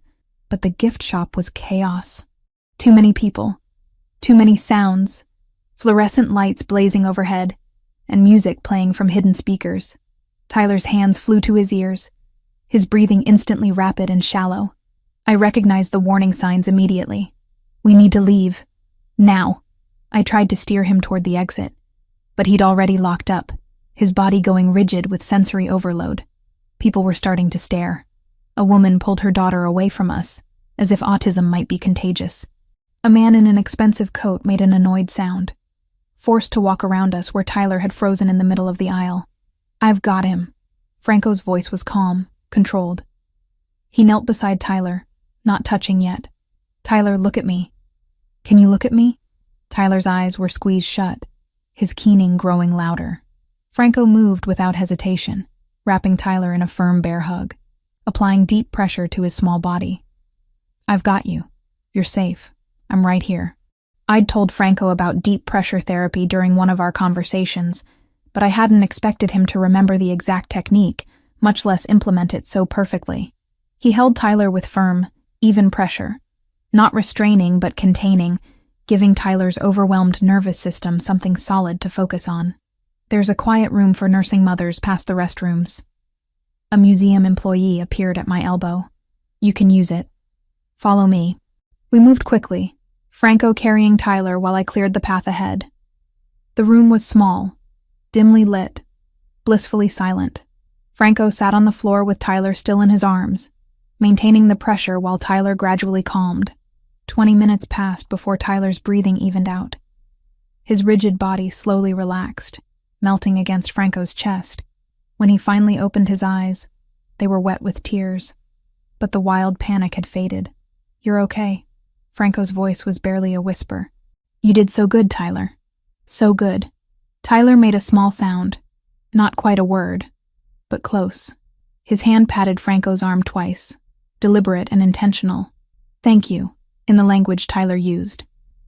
but the gift shop was chaos. Too many people, too many sounds, fluorescent lights blazing overhead, and music playing from hidden speakers. Tyler's hands flew to his ears, his breathing instantly rapid and shallow. I recognized the warning signs immediately. We need to leave. Now. I tried to steer him toward the exit, but he'd already locked up, his body going rigid with sensory overload. People were starting to stare. A woman pulled her daughter away from us, as if autism might be contagious. A man in an expensive coat made an annoyed sound, forced to walk around us where Tyler had frozen in the middle of the aisle. I've got him. Franco's voice was calm, controlled. He knelt beside Tyler, not touching yet. Tyler, look at me. Can you look at me? Tyler's eyes were squeezed shut, his keening growing louder. Franco moved without hesitation, wrapping Tyler in a firm bear hug, applying deep pressure to his small body. I've got you. You're safe. I'm right here. I'd told Franco about deep pressure therapy during one of our conversations, but I hadn't expected him to remember the exact technique, much less implement it so perfectly. He held Tyler with firm, even pressure, not restraining but containing, giving Tyler's overwhelmed nervous system something solid to focus on. There's a quiet room for nursing mothers past the restrooms. A museum employee appeared at my elbow. You can use it. Follow me. We moved quickly, Franco carrying Tyler while I cleared the path ahead. The room was small, dimly lit, blissfully silent. Franco sat on the floor with Tyler still in his arms, maintaining the pressure while Tyler gradually calmed. 20 minutes passed before Tyler's breathing evened out. His rigid body slowly relaxed, melting against Franco's chest. When he finally opened his eyes, they were wet with tears, but the wild panic had faded. You're okay. Franco's voice was barely a whisper. You did so good, Tyler. So good. Tyler made a small sound, not quite a word, but close. His hand patted Franco's arm twice, deliberate and intentional. Thank you, in the language Tyler used.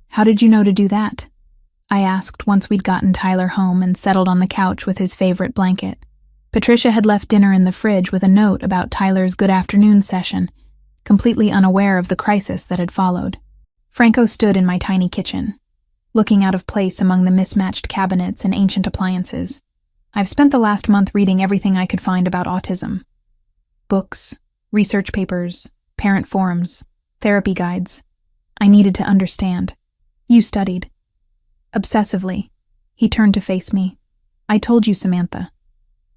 How did you know to do that? I asked once we'd gotten Tyler home and settled on the couch with his favorite blanket. Patricia had left dinner in the fridge with a note about Tyler's good afternoon session, completely unaware of the crisis that had followed. Franco stood in my tiny kitchen, looking out of place among the mismatched cabinets and ancient appliances. I've spent the last month reading everything I could find about autism. Books, research papers, parent forums, therapy guides. I needed to understand. You studied. Obsessively. He turned to face me. I told you, Samantha.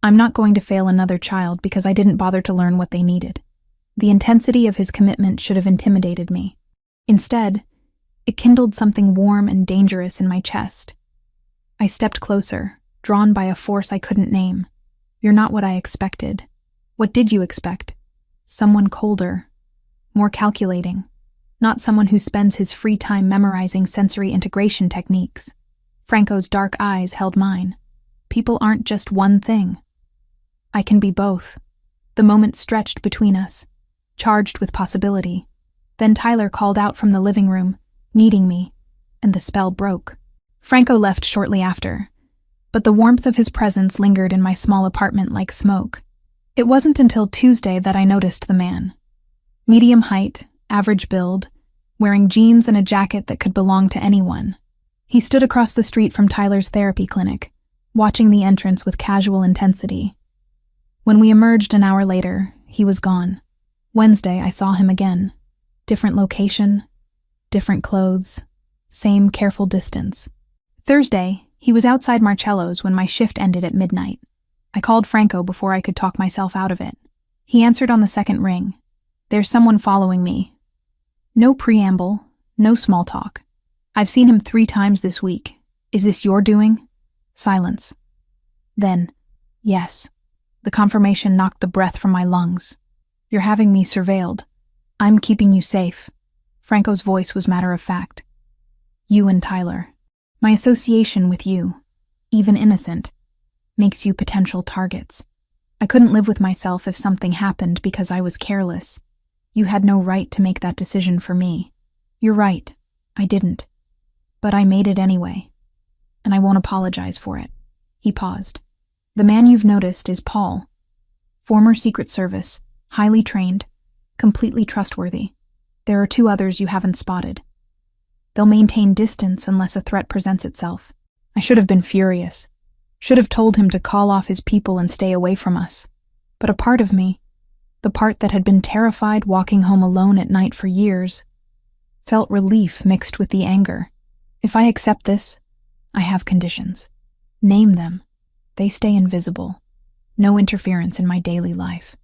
I'm not going to fail another child because I didn't bother to learn what they needed. The intensity of his commitment should have intimidated me. Instead, it kindled something warm and dangerous in my chest. I stepped closer, drawn by a force I couldn't name. You're not what I expected. What did you expect? Someone colder, more calculating. Not someone who spends his free time memorizing sensory integration techniques. Franco's dark eyes held mine. People aren't just one thing. I can be both. The moment stretched between us, charged with possibility. Then Tyler called out from the living room, needing me, and the spell broke. Franco left shortly after, but the warmth of his presence lingered in my small apartment like smoke. It wasn't until Tuesday that I noticed the man. Medium height, average build, wearing jeans and a jacket that could belong to anyone. He stood across the street from Tyler's therapy clinic, watching the entrance with casual intensity. When we emerged an hour later, he was gone. Wednesday, I saw him again. Different location, different clothes, same careful distance. Thursday, he was outside Marcello's when my shift ended at midnight. I called Franco before I could talk myself out of it. He answered on the second ring. There's someone following me. No preamble, no small talk. I've seen him 3 times this week. Is this your doing? Silence. Then, yes. The confirmation knocked the breath from my lungs. You're having me surveilled. I'm keeping you safe. Franco's voice was matter of fact. You and Tyler. My association with you, even innocent, makes you potential targets. I couldn't live with myself if something happened because I was careless. You had no right to make that decision for me. You're right, I didn't. But I made it anyway. And I won't apologize for it. He paused. The man you've noticed is Paul. Former Secret Service, highly trained, completely trustworthy. There are 2 others you haven't spotted. They'll maintain distance unless a threat presents itself. I should have been furious. Should have told him to call off his people and stay away from us. But a part of me, the part that had been terrified walking home alone at night for years, felt relief mixed with the anger. If I accept this, I have conditions. Name them. They stay invisible. No interference in my daily life.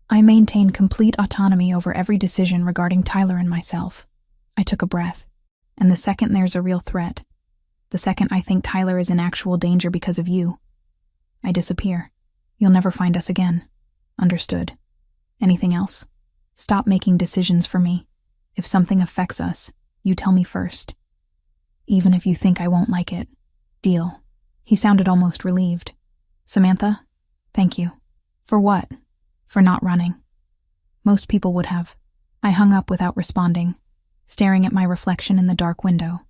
I maintain complete autonomy over every decision regarding Tyler and myself. I took a breath. And the second there's a real threat, the second I think Tyler is in actual danger because of you, I disappear. You'll never find us again. Understood. Anything else? Stop making decisions for me. If something affects us, you tell me first. Even if you think I won't like it. Deal. He sounded almost relieved. Samantha, thank you. For what? For not running. Most people would have. I hung up without responding, staring at my reflection in the dark window.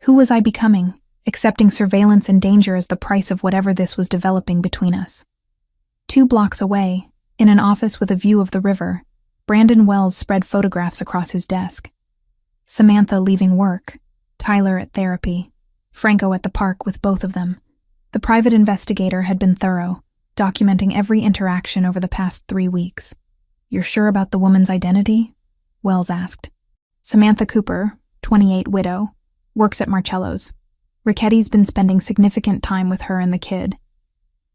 Who was I becoming, accepting surveillance and danger as the price of whatever this was developing between us? 2 blocks away, in an office with a view of the river, Brandon Wells spread photographs across his desk. Samantha leaving work, Tyler at therapy, Franco at the park with both of them. The private investigator had been thorough, documenting every interaction over the past 3 weeks. You're sure about the woman's identity? Wells asked. Samantha Cooper, 28 widow, works at Marcello's. Ricchetti's been spending significant time with her and the kid.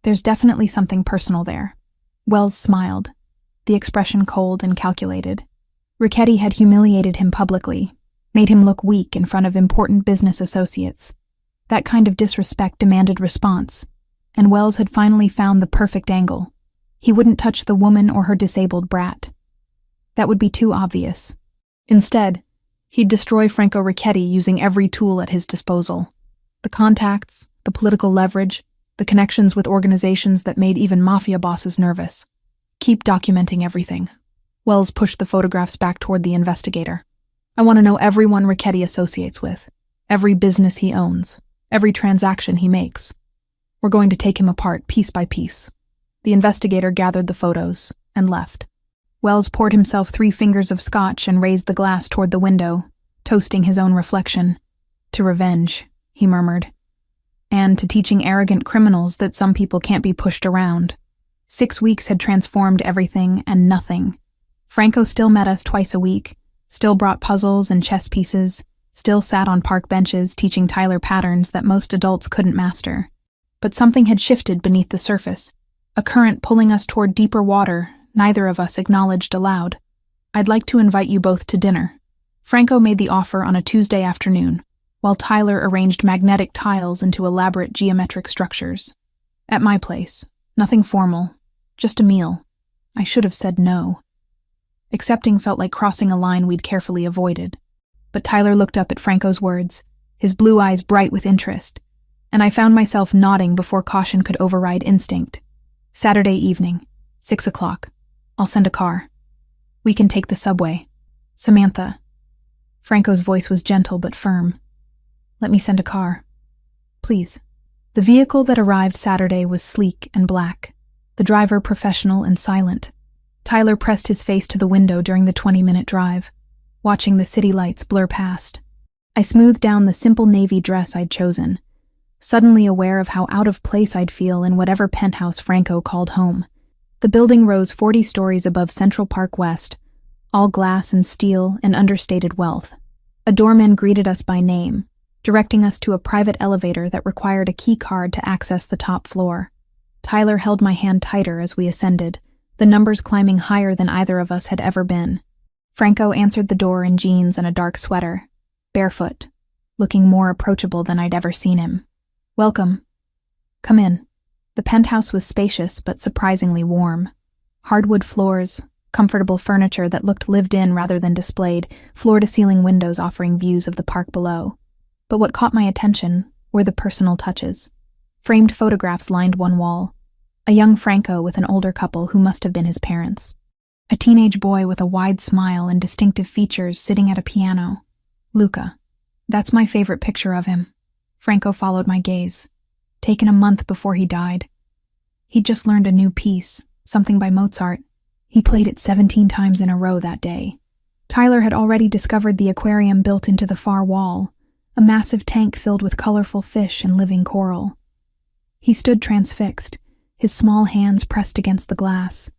There's definitely something personal there. Wells smiled, the expression cold and calculated. Ricchetti had humiliated him publicly, made him look weak in front of important business associates. That kind of disrespect demanded response, and Wells had finally found the perfect angle. He wouldn't touch the woman or her disabled brat. That would be too obvious. Instead, he'd destroy Franco Ricchetti using every tool at his disposal. The contacts, the political leverage, the connections with organizations that made even Mafia Bosses nervous. Keep documenting everything. Wells pushed the photographs back toward the investigator. I want to know everyone Ricchetti associates with, every business he owns, every transaction he makes. We're going to take him apart piece by piece. The investigator gathered the photos and left. Wells poured himself 3 fingers of scotch and raised the glass toward the window, toasting his own reflection. To revenge, he murmured. And to teaching arrogant criminals that some people can't be pushed around. 6 weeks had transformed everything and nothing. Franco still met us twice a week, still brought puzzles and chess pieces, still sat on park benches teaching Tyler patterns that most adults couldn't master. But something had shifted beneath the surface, a current pulling us toward deeper water neither of us acknowledged aloud. I'd like to invite you both to dinner. Franco made the offer on a Tuesday afternoon, while Tyler arranged magnetic tiles into elaborate geometric structures. At my place, nothing formal, just a meal. I should have said no. Accepting felt like crossing a line we'd carefully avoided. But Tyler looked up at Franco's words, his blue eyes bright with interest, and I found myself nodding before caution could override instinct. Saturday evening, 6 o'clock. I'll send a car. We can take the subway. Samantha. Franco's voice was gentle but firm. Let me send a car. Please. The vehicle that arrived Saturday was sleek and black, the driver professional and silent. Tyler pressed his face to the window during the 20-minute drive, watching the city lights blur past. I smoothed down the simple navy dress I'd chosen, suddenly aware of how out of place I'd feel in whatever penthouse Franco called home. The building rose 40 stories above Central Park West, all glass and steel and understated wealth. A doorman greeted us by name, directing us to a private elevator that required a key card to access the top floor. Tyler held my hand tighter as we ascended, the numbers climbing higher than either of us had ever been. Franco answered the door in jeans and a dark sweater, barefoot, looking more approachable than I'd ever seen him. "Welcome. Come in." The penthouse was spacious but surprisingly warm. Hardwood floors, comfortable furniture that looked lived in rather than displayed, floor-to-ceiling windows offering views of the park below. But what caught my attention were the personal touches. Framed photographs lined one wall. A young Franco with an older couple who must have been his parents. A teenage boy with a wide smile and distinctive features sitting at a piano. Luca. That's my favorite picture of him. Franco followed my gaze. Taken a month before he died. He'd just learned a new piece, something by Mozart. He played it 17 times in a row that day. Tyler had already discovered the aquarium built into the far wall, a massive tank filled with colorful fish and living coral. He stood transfixed, his small hands pressed against the glass.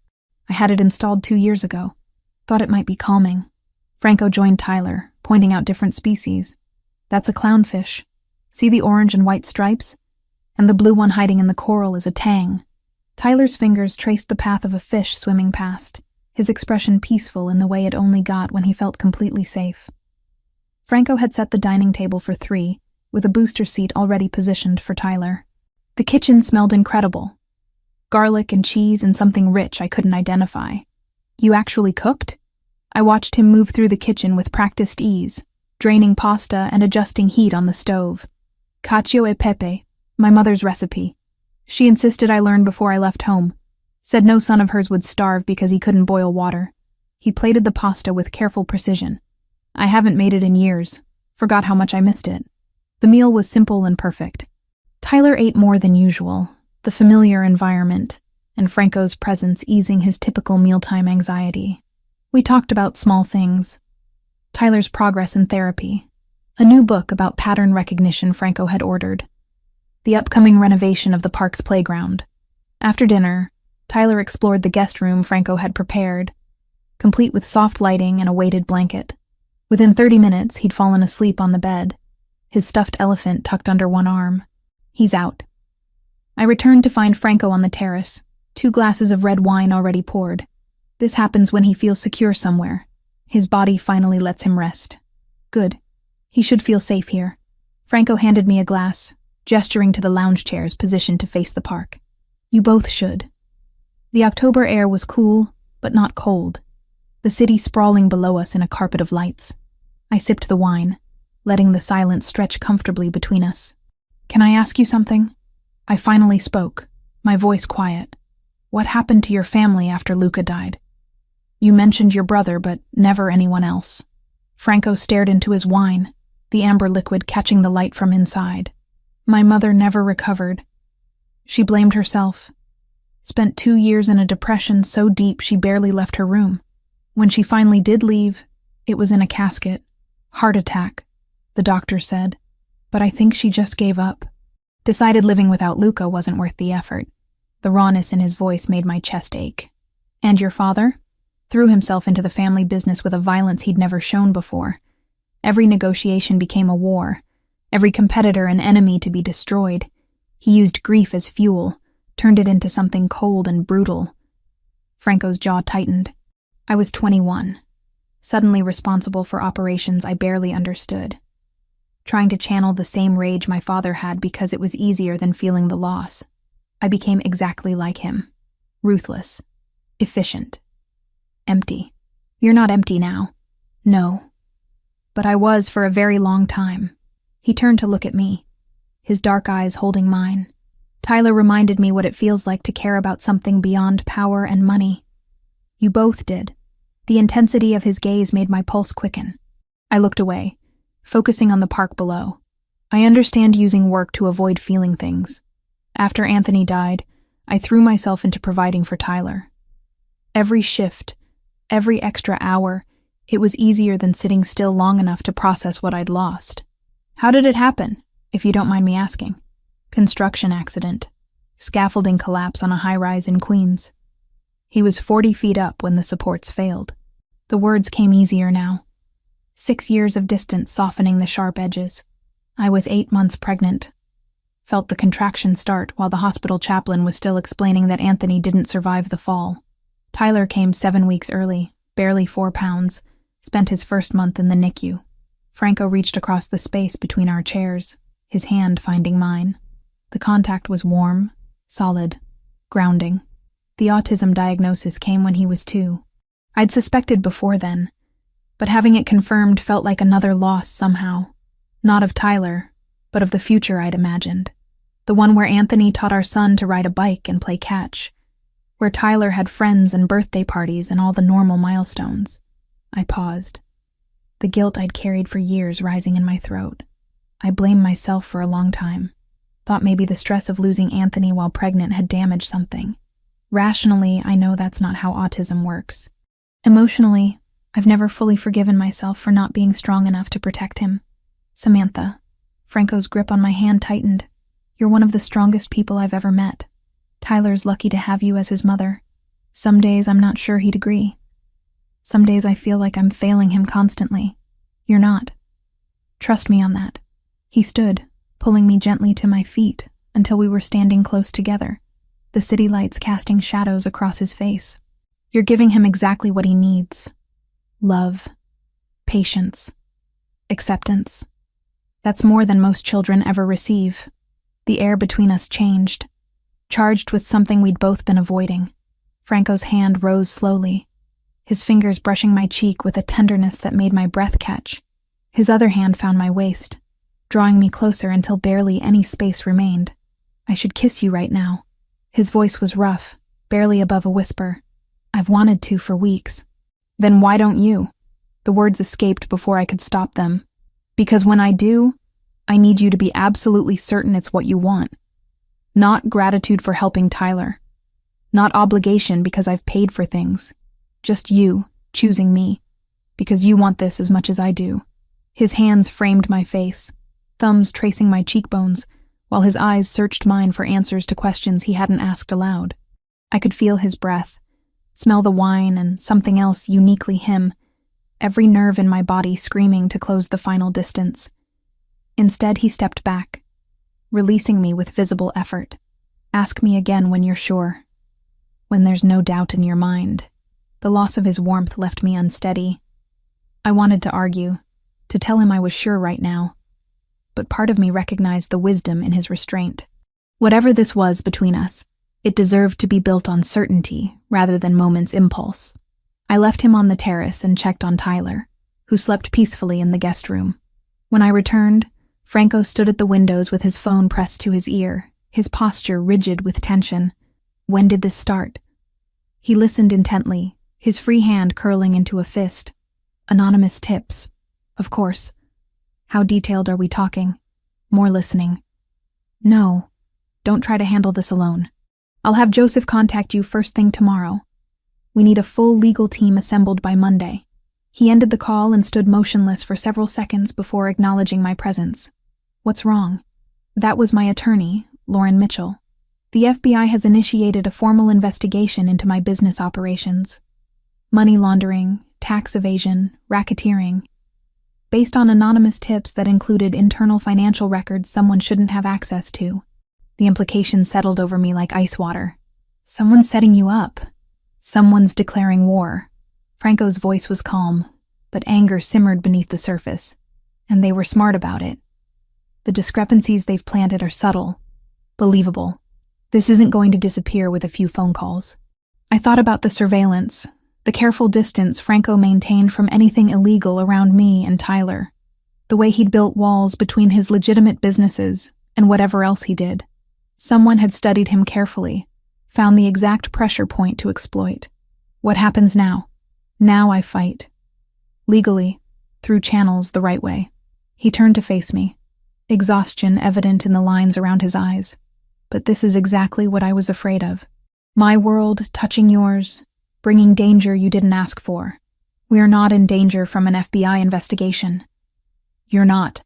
I had it installed 2 years ago. Thought it might be calming. Franco joined Tyler, pointing out different species. "That's a clownfish. See the orange and white stripes? And the blue one hiding in the coral is a tang." Tyler's fingers traced the path of a fish swimming past, his expression peaceful in the way it only got when he felt completely safe. Franco had set the dining table for 3, with a booster seat already positioned for Tyler. The kitchen smelled incredible. Garlic and cheese and something rich I couldn't identify. "You actually cooked?" I watched him move through the kitchen with practiced ease, draining pasta and adjusting heat on the stove. "Cacio e pepe, my mother's recipe. She insisted I learn before I left home. Said no son of hers would starve because he couldn't boil water." He plated the pasta with careful precision. "I haven't made it in years. Forgot how much I missed it." The meal was simple and perfect. Tyler ate more than usual, the familiar environment, and Franco's presence easing his typical mealtime anxiety. We talked about small things. Tyler's progress in therapy, a new book about pattern recognition Franco had ordered, the upcoming renovation of the park's playground. After dinner, Tyler explored the guest room Franco had prepared, complete with soft lighting and a weighted blanket. Within 30 minutes, he'd fallen asleep on the bed, his stuffed elephant tucked under one arm. "He's out." I returned to find Franco on the terrace, 2 glasses of red wine already poured. This happens when he feels secure somewhere. His body finally lets him rest. Good. He should feel safe here. Franco handed me a glass, gesturing to the lounge chairs positioned to face the park. "You both should." The October air was cool, but not cold, the city sprawling below us in a carpet of lights. I sipped the wine, letting the silence stretch comfortably between us. "Can I ask you something?" I finally spoke, my voice quiet. "What happened to your family after Luca died? You mentioned your brother, but never anyone else." Franco stared into his wine, the amber liquid catching the light from inside. "My mother never recovered. She blamed herself. Spent 2 years in a depression so deep she barely left her room. When she finally did leave, it was in a casket. Heart attack, the doctor said. But I think she just gave up. Decided living without Luca wasn't worth the effort." The rawness in his voice made my chest ache. "And your father?" Threw himself into the family business with a violence he'd never shown before. Every negotiation became a war, every competitor an enemy to be destroyed. He used grief as fuel, turned it into something cold and brutal. Franco's jaw tightened. I was 21, suddenly responsible for operations I barely understood, trying to channel the same rage my father had because it was easier than feeling the loss. I became exactly like him, ruthless, efficient, empty. "You're not empty now." "No. But I was for a very long time." He turned to look at me, his dark eyes holding mine. "Tyler reminded me what it feels like to care about something beyond power and money. You both did." The intensity of his gaze made my pulse quicken. I looked away, focusing on the park below. I understand using work to avoid feeling things. After Anthony died, I threw myself into providing for Tyler. Every shift, every extra hour, it was easier than sitting still long enough to process what I'd lost. "How did it happen, if you don't mind me asking?" "Construction accident. Scaffolding collapse on a high-rise in Queens." He was 40 feet up when the supports failed. The words came easier now. 6 years of distance softening the sharp edges. I was 8 months pregnant. Felt the contraction start while the hospital chaplain was still explaining that Anthony didn't survive the fall. Tyler came 7 weeks early, barely 4 pounds, spent his first month in the NICU. Franco reached across the space between our chairs, his hand finding mine. The contact was warm, solid, grounding. The autism diagnosis came when he was 2. I'd suspected before then, but having it confirmed felt like another loss somehow. Not of Tyler, but of the future I'd imagined. The one where Anthony taught our son to ride a bike and play catch. Where Tyler had friends and birthday parties and all the normal milestones. I paused. The guilt I'd carried for years rising in my throat. I blamed myself for a long time. Thought maybe the stress of losing Anthony while pregnant had damaged something. Rationally, I know that's not how autism works. Emotionally, I've never fully forgiven myself for not being strong enough to protect him. Samantha. Franco's grip on my hand tightened. You're one of the strongest people I've ever met. Tyler's lucky to have you as his mother. Some days I'm not sure he'd agree. Some days I feel like I'm failing him constantly. You're not. Trust me on that. He stood, pulling me gently to my feet until we were standing close together, the city lights casting shadows across his face. You're giving him exactly what he needs. Love. Patience. Acceptance. That's more than most children ever receive. The air between us changed, charged with something we'd both been avoiding. Franco's hand rose slowly, his fingers brushing my cheek with a tenderness that made my breath catch. His other hand found my waist, drawing me closer until barely any space remained. I should kiss you right now. His voice was rough, barely above a whisper. I've wanted to for weeks. Then why don't you? The words escaped before I could stop them. Because when I do, I need you to be absolutely certain it's what you want. Not gratitude for helping Tyler. Not obligation because I've paid for things. Just you, choosing me. Because you want this as much as I do. His hands framed my face, thumbs tracing my cheekbones, while his eyes searched mine for answers to questions he hadn't asked aloud. I could feel his breath, smell the wine and something else uniquely him, every nerve in my body screaming to close the final distance. Instead, he stepped back, releasing me with visible effort. Ask me again when you're sure. When there's no doubt in your mind. The loss of his warmth left me unsteady. I wanted to argue, to tell him I was sure right now. But part of me recognized the wisdom in his restraint. Whatever this was between us, it deserved to be built on certainty rather than moment's impulse. I left him on the terrace and checked on Tyler, who slept peacefully in the guest room. When I returned, Franco stood at the windows with his phone pressed to his ear, his posture rigid with tension. When did this start? He listened intently, his free hand curling into a fist. Anonymous tips. Of course. How detailed are we talking? More listening. No, don't try to handle this alone. I'll have Joseph contact you first thing tomorrow. We need a full legal team assembled by Monday. He ended the call and stood motionless for several seconds before acknowledging my presence. What's wrong? That was my attorney, Lauren Mitchell. The FBI has initiated a formal investigation into my business operations. Money laundering, tax evasion, racketeering. Based on anonymous tips that included internal financial records someone shouldn't have access to. The implications settled over me like ice water. Someone's setting you up. Someone's declaring war. Franco's voice was calm, but anger simmered beneath the surface, and they were smart about it. The discrepancies they've planted are subtle, believable. This isn't going to disappear with a few phone calls. I thought about the surveillance, the careful distance Franco maintained from anything illegal around me and Tyler, the way he'd built walls between his legitimate businesses and whatever else he did. Someone had studied him carefully, found the exact pressure point to exploit. What happens now? Now I fight. Legally, through channels the right way. He turned to face me, exhaustion evident in the lines around his eyes. But this is exactly what I was afraid of. My world touching yours, bringing danger you didn't ask for. We are not in danger from an FBI investigation. You're not.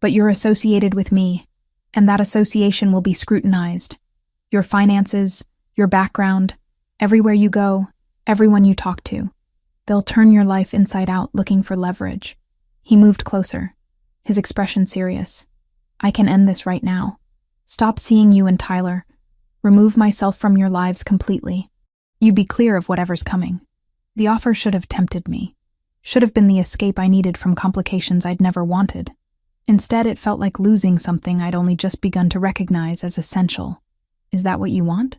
But you're associated with me, and that association will be scrutinized. Your finances, your background, Everywhere you go, everyone you talk to, they'll turn your life inside out looking for leverage. He moved closer, his expression serious. I can end this right now. Stop seeing you and Tyler. Remove myself from your lives completely. You be clear of whatever's coming. The offer should have tempted me. Should have been the escape I needed from complications I'd never wanted. Instead, it felt like losing something I'd only just begun to recognize as essential. Is that what you want?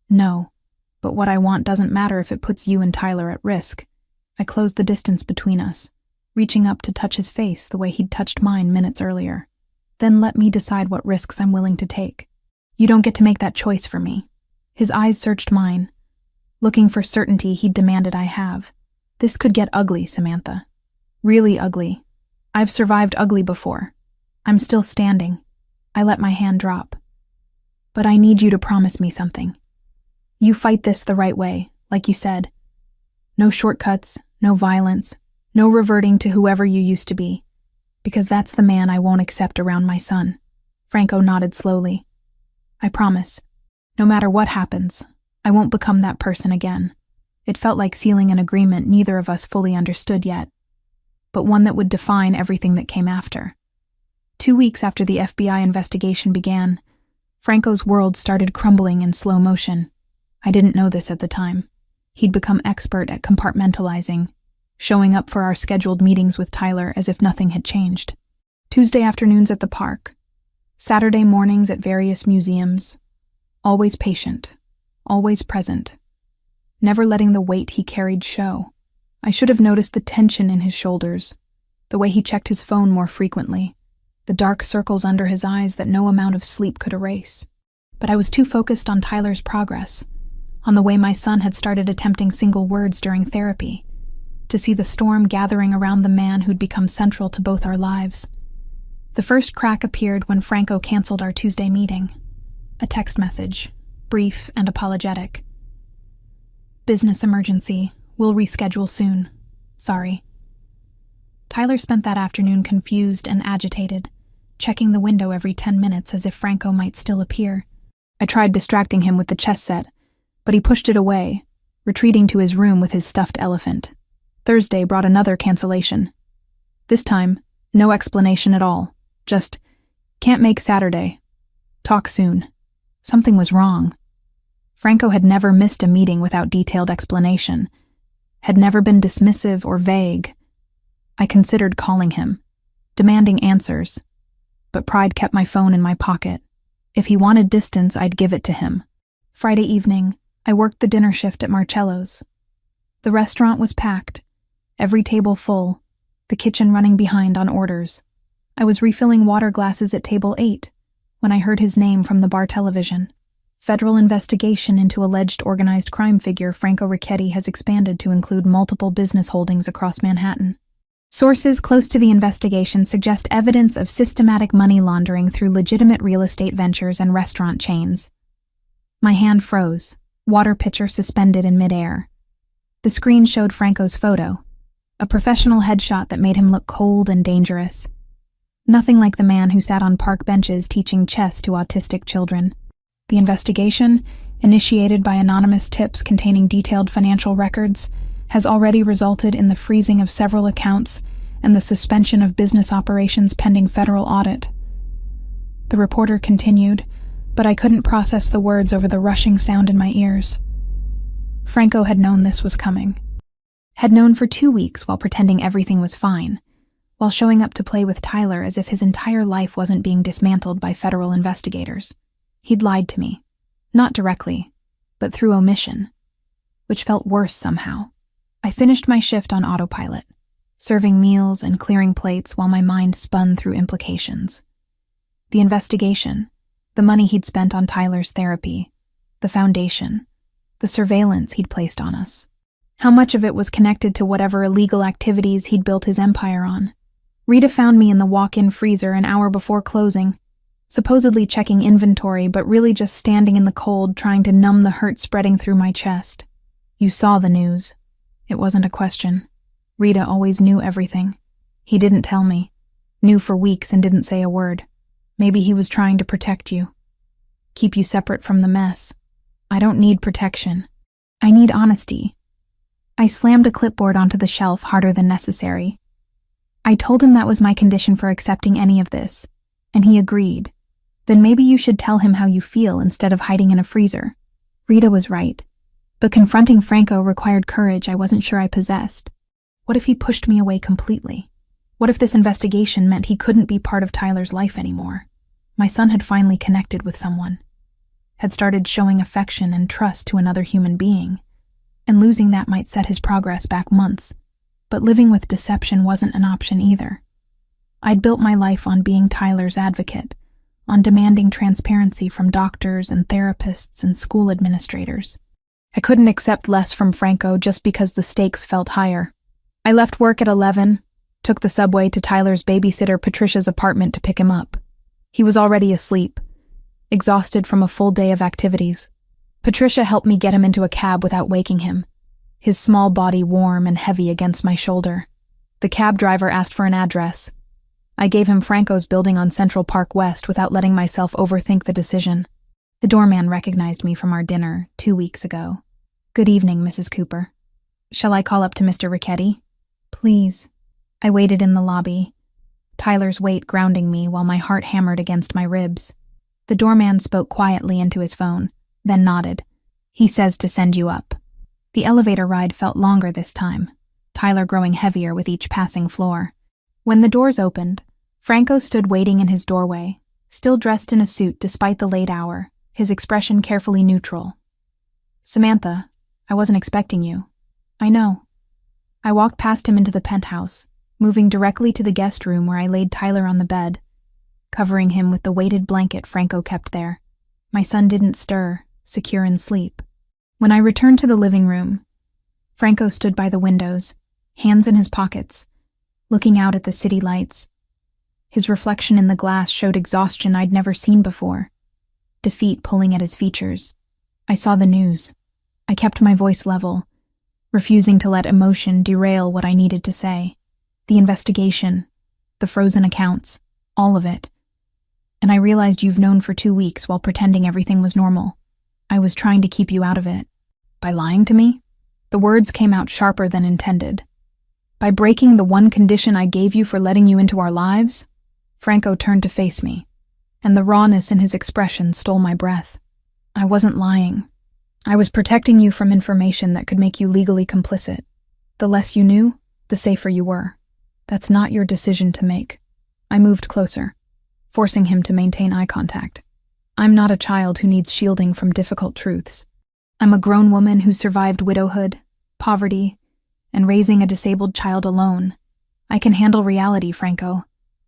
No. But what I want doesn't matter if it puts you and Tyler at risk. I closed the distance between us, reaching up to touch his face the way he'd touched mine minutes earlier. Then let me decide what risks I'm willing to take. You don't get to make that choice for me. His eyes searched mine, looking for certainty he'd demanded I have. This could get ugly, Samantha. Really ugly. I've survived ugly before. I'm still standing. I let my hand drop. But I need you to promise me something. You fight this the right way, like you said. No shortcuts, no violence, no reverting to whoever you used to be. Because that's the man I won't accept around my son. Franco nodded slowly. I promise. No matter what happens, I won't become that person again. It felt like sealing an agreement neither of us fully understood yet, but one that would define everything that came after. 2 weeks after the FBI investigation began, Franco's world started crumbling in slow motion. I didn't know this at the time. He'd become expert at compartmentalizing, showing up for our scheduled meetings with Tyler as if nothing had changed. Tuesday afternoons at the park, Saturday mornings at various museums. Always patient, always present, never letting the weight he carried show. I should have noticed the tension in his shoulders, the way he checked his phone more frequently, the dark circles under his eyes that no amount of sleep could erase. But I was too focused on Tyler's progress, on the way my son had started attempting single words during therapy, to see the storm gathering around the man who'd become central to both our lives. The first crack appeared when Franco canceled our Tuesday meeting. A text message, brief and apologetic. Business emergency. We'll reschedule soon. Sorry. Tyler spent that afternoon confused and agitated, checking the window every 10 minutes as if Franco might still appear. I tried distracting him with the chess set, but he pushed it away, retreating to his room with his stuffed elephant. Thursday brought another cancellation. This time, no explanation at all. Just, can't make Saturday. Talk soon. Something was wrong. Franco had never missed a meeting without detailed explanation, had never been dismissive or vague. I considered calling him, demanding answers, but pride kept my phone in my pocket. If he wanted distance, I'd give it to him. Friday evening, I worked the dinner shift at Marcello's. The restaurant was packed, every table full, the kitchen running behind on orders. I was refilling water glasses at table 8 when I heard his name from the bar television. Federal investigation into alleged organized crime figure Franco Ricchetti has expanded to include multiple business holdings across Manhattan. Sources close to the investigation suggest evidence of systematic money laundering through legitimate real estate ventures and restaurant chains. My hand froze, water pitcher suspended in midair. The screen showed Franco's photo, a professional headshot that made him look cold and dangerous. Nothing like the man who sat on park benches teaching chess to autistic children. The investigation, initiated by anonymous tips containing detailed financial records, has already resulted in the freezing of several accounts and the suspension of business operations pending federal audit. The reporter continued, but I couldn't process the words over the rushing sound in my ears. Franco had known this was coming. Had known for 2 weeks while pretending everything was fine, while showing up to play with Tyler as if his entire life wasn't being dismantled by federal investigators. He'd lied to me, not directly, but through omission, which felt worse somehow. I finished my shift on autopilot, serving meals and clearing plates while my mind spun through implications. The investigation, the money he'd spent on Tyler's therapy, the foundation, the surveillance he'd placed on us. How much of it was connected to whatever illegal activities he'd built his empire on? Rita found me in the walk-in freezer an hour before closing, supposedly checking inventory, but really just standing in the cold trying to numb the hurt spreading through my chest. You saw the news. It wasn't a question. Rita always knew everything. He didn't tell me. Knew for weeks and didn't say a word. Maybe he was trying to protect you. Keep you separate from the mess. I don't need protection. I need honesty. I slammed a clipboard onto the shelf harder than necessary. I told him that was my condition for accepting any of this, and he agreed. Then maybe you should tell him how you feel instead of hiding in a freezer. Rita was right, but confronting Franco required courage I wasn't sure I possessed. What if he pushed me away completely? What if this investigation meant he couldn't be part of Tyler's life anymore? My son had finally connected with someone, had started showing affection and trust to another human being, and losing that might set his progress back months. But living with deception wasn't an option either. I'd built my life on being Tyler's advocate, on demanding transparency from doctors and therapists and school administrators. I couldn't accept less from Franco just because the stakes felt higher. I left work at 11, took the subway to Tyler's babysitter Patricia's apartment to pick him up. He was already asleep, exhausted from a full day of activities. Patricia helped me get him into a cab without waking him, his small body warm and heavy against my shoulder. The cab driver asked for an address. I gave him Franco's building on Central Park West without letting myself overthink the decision. The doorman recognized me from our dinner 2 weeks ago. "Good evening, Mrs. Cooper. Shall I call up to Mr. Ricchetti?" "Please." I waited in the lobby, Tyler's weight grounding me while my heart hammered against my ribs. The doorman spoke quietly into his phone, then nodded. "He says to send you up." The elevator ride felt longer this time, Tyler growing heavier with each passing floor. When the doors opened, Franco stood waiting in his doorway, still dressed in a suit despite the late hour, his expression carefully neutral. "Samantha, I wasn't expecting you." "I know." I walked past him into the penthouse, moving directly to the guest room where I laid Tyler on the bed, covering him with the weighted blanket Franco kept there. My son didn't stir, secure in sleep. When I returned to the living room, Franco stood by the windows, hands in his pockets, looking out at the city lights. His reflection in the glass showed exhaustion I'd never seen before, defeat pulling at his features. I saw the news. I kept my voice level, refusing to let emotion derail what I needed to say. The investigation, the frozen accounts, all of it. And I realized you've known for 2 weeks while pretending everything was normal. I was trying to keep you out of it. By lying to me? The words came out sharper than intended. By breaking the one condition I gave you for letting you into our lives? Franco turned to face me, and the rawness in his expression stole my breath. I wasn't lying. I was protecting you from information that could make you legally complicit. The less you knew, the safer you were. That's not your decision to make. I moved closer, forcing him to maintain eye contact. I'm not a child who needs shielding from difficult truths. I'm a grown woman who survived widowhood, poverty, and raising a disabled child alone. I can handle reality, Franco.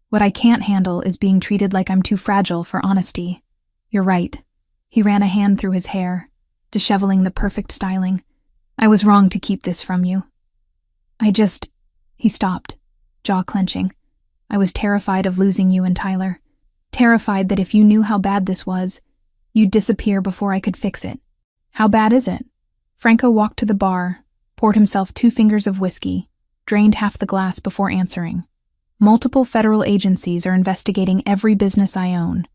What I can't handle is being treated like I'm too fragile for honesty. You're right. He ran a hand through his hair, disheveling the perfect styling. I was wrong to keep this from you. He stopped, jaw clenching. I was terrified of losing you and Tyler. Terrified that if you knew how bad this was, you'd disappear before I could fix it. How bad is it? Franco walked to the bar, poured himself 2 fingers of whiskey, drained half the glass before answering. Multiple federal agencies are investigating every business I own.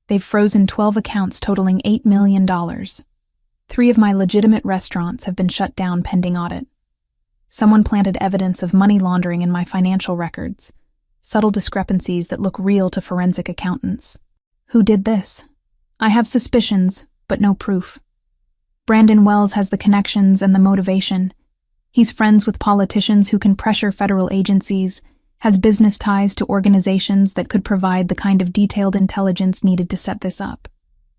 They've frozen 12 accounts totaling $8 million. 3 of my legitimate restaurants have been shut down pending audit. Someone planted evidence of money laundering in my financial records, subtle discrepancies that look real to forensic accountants. Who did this? I have suspicions, but no proof. Brandon Wells has the connections and the motivation. He's friends with politicians who can pressure federal agencies, has business ties to organizations that could provide the kind of detailed intelligence needed to set this up.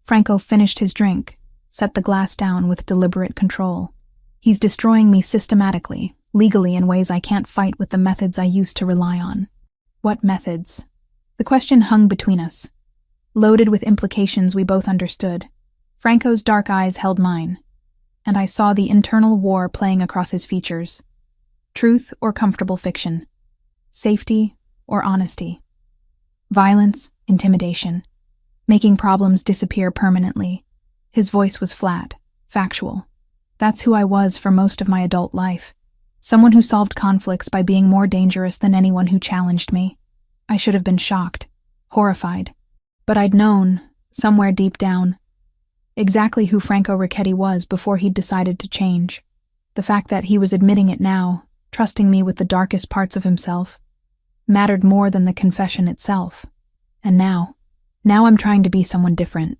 Franco finished his drink, set the glass down with deliberate control. He's destroying me systematically, legally in ways I can't fight with the methods I used to rely on. What methods? The question hung between us, loaded with implications we both understood. Franco's dark eyes held mine, and I saw the internal war playing across his features. Truth or comfortable fiction? Safety or honesty? Violence, intimidation, making problems disappear permanently. His voice was flat, factual. That's who I was for most of my adult life. Someone who solved conflicts by being more dangerous than anyone who challenged me. I should have been shocked, horrified. But I'd known, somewhere deep down, Exactly who Franco Ricchetti was before he'd decided to change. The fact that he was admitting it now, trusting me with the darkest parts of himself, mattered more than the confession itself. And now I'm trying to be someone different.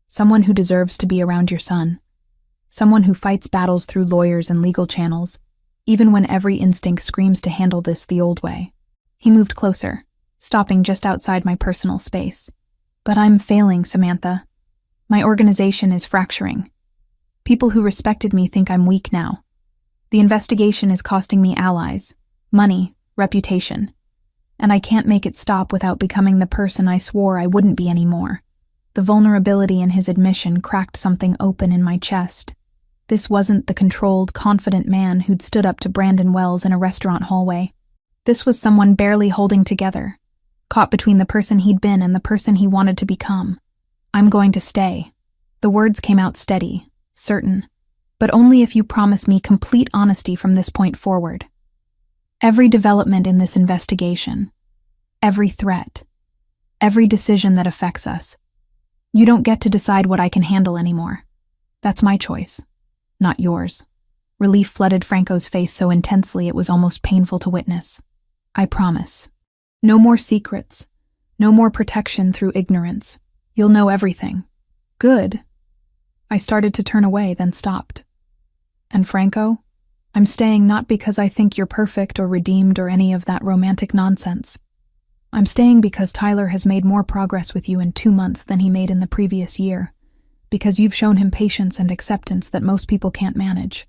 Someone who deserves to be around your son. Someone who fights battles through lawyers and legal channels, even when every instinct screams to handle this the old way. He moved closer, stopping just outside my personal space. But I'm failing, Samantha. My organization is fracturing. People who respected me think I'm weak now. The investigation is costing me allies, money, reputation. And I can't make it stop without becoming the person I swore I wouldn't be anymore. The vulnerability in his admission cracked something open in my chest. This wasn't the controlled, confident man who'd stood up to Brandon Wells in a restaurant hallway. This was someone barely holding together, caught between the person he'd been and the person he wanted to become. I'm going to stay. The words came out steady, certain, but only if you promise me complete honesty from this point forward. Every development in this investigation, every threat, every decision that affects us. You don't get to decide what I can handle anymore. That's my choice, not yours. Relief flooded Franco's face so intensely it was almost painful to witness. I promise. No more secrets. No more protection through ignorance. You'll know everything. Good. I started to turn away, then stopped. And Franco? I'm staying not because I think you're perfect or redeemed or any of that romantic nonsense. I'm staying because Tyler has made more progress with you in 2 months than he made in the previous year. Because you've shown him patience and acceptance that most people can't manage.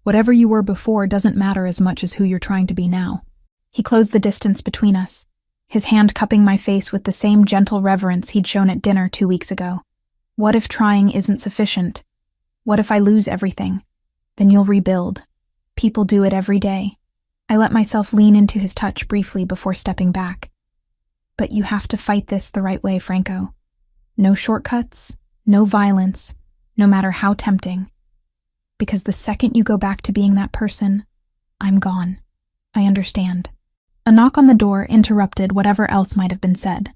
Whatever you were before doesn't matter as much as who you're trying to be now. He closed the distance between us, his hand cupping my face with the same gentle reverence he'd shown at dinner 2 weeks ago. What if trying isn't sufficient? What if I lose everything? Then you'll rebuild. People do it every day. I let myself lean into his touch briefly before stepping back. But you have to fight this the right way, Franco. No shortcuts, no violence, no matter how tempting. Because the second you go back to being that person, I'm gone. I understand. A knock on the door interrupted whatever else might have been said.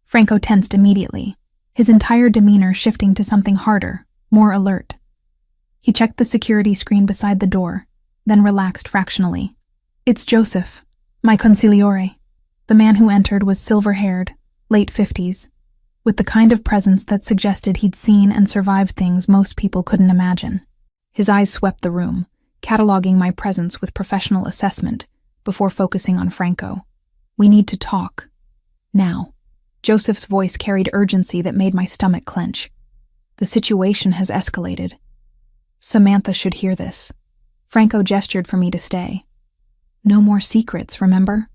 Franco tensed immediately, his entire demeanor shifting to something harder, more alert. He checked the security screen beside the door, then relaxed fractionally. It's Joseph, my consigliere. The man who entered was silver-haired, late 50s, with the kind of presence that suggested he'd seen and survived things most people couldn't imagine. His eyes swept the room, cataloging my presence with professional assessment before focusing on Franco. We need to talk. Now. Joseph's voice carried urgency that made my stomach clench. The situation has escalated. Samantha should hear this. Franco gestured for me to stay. No more secrets, remember?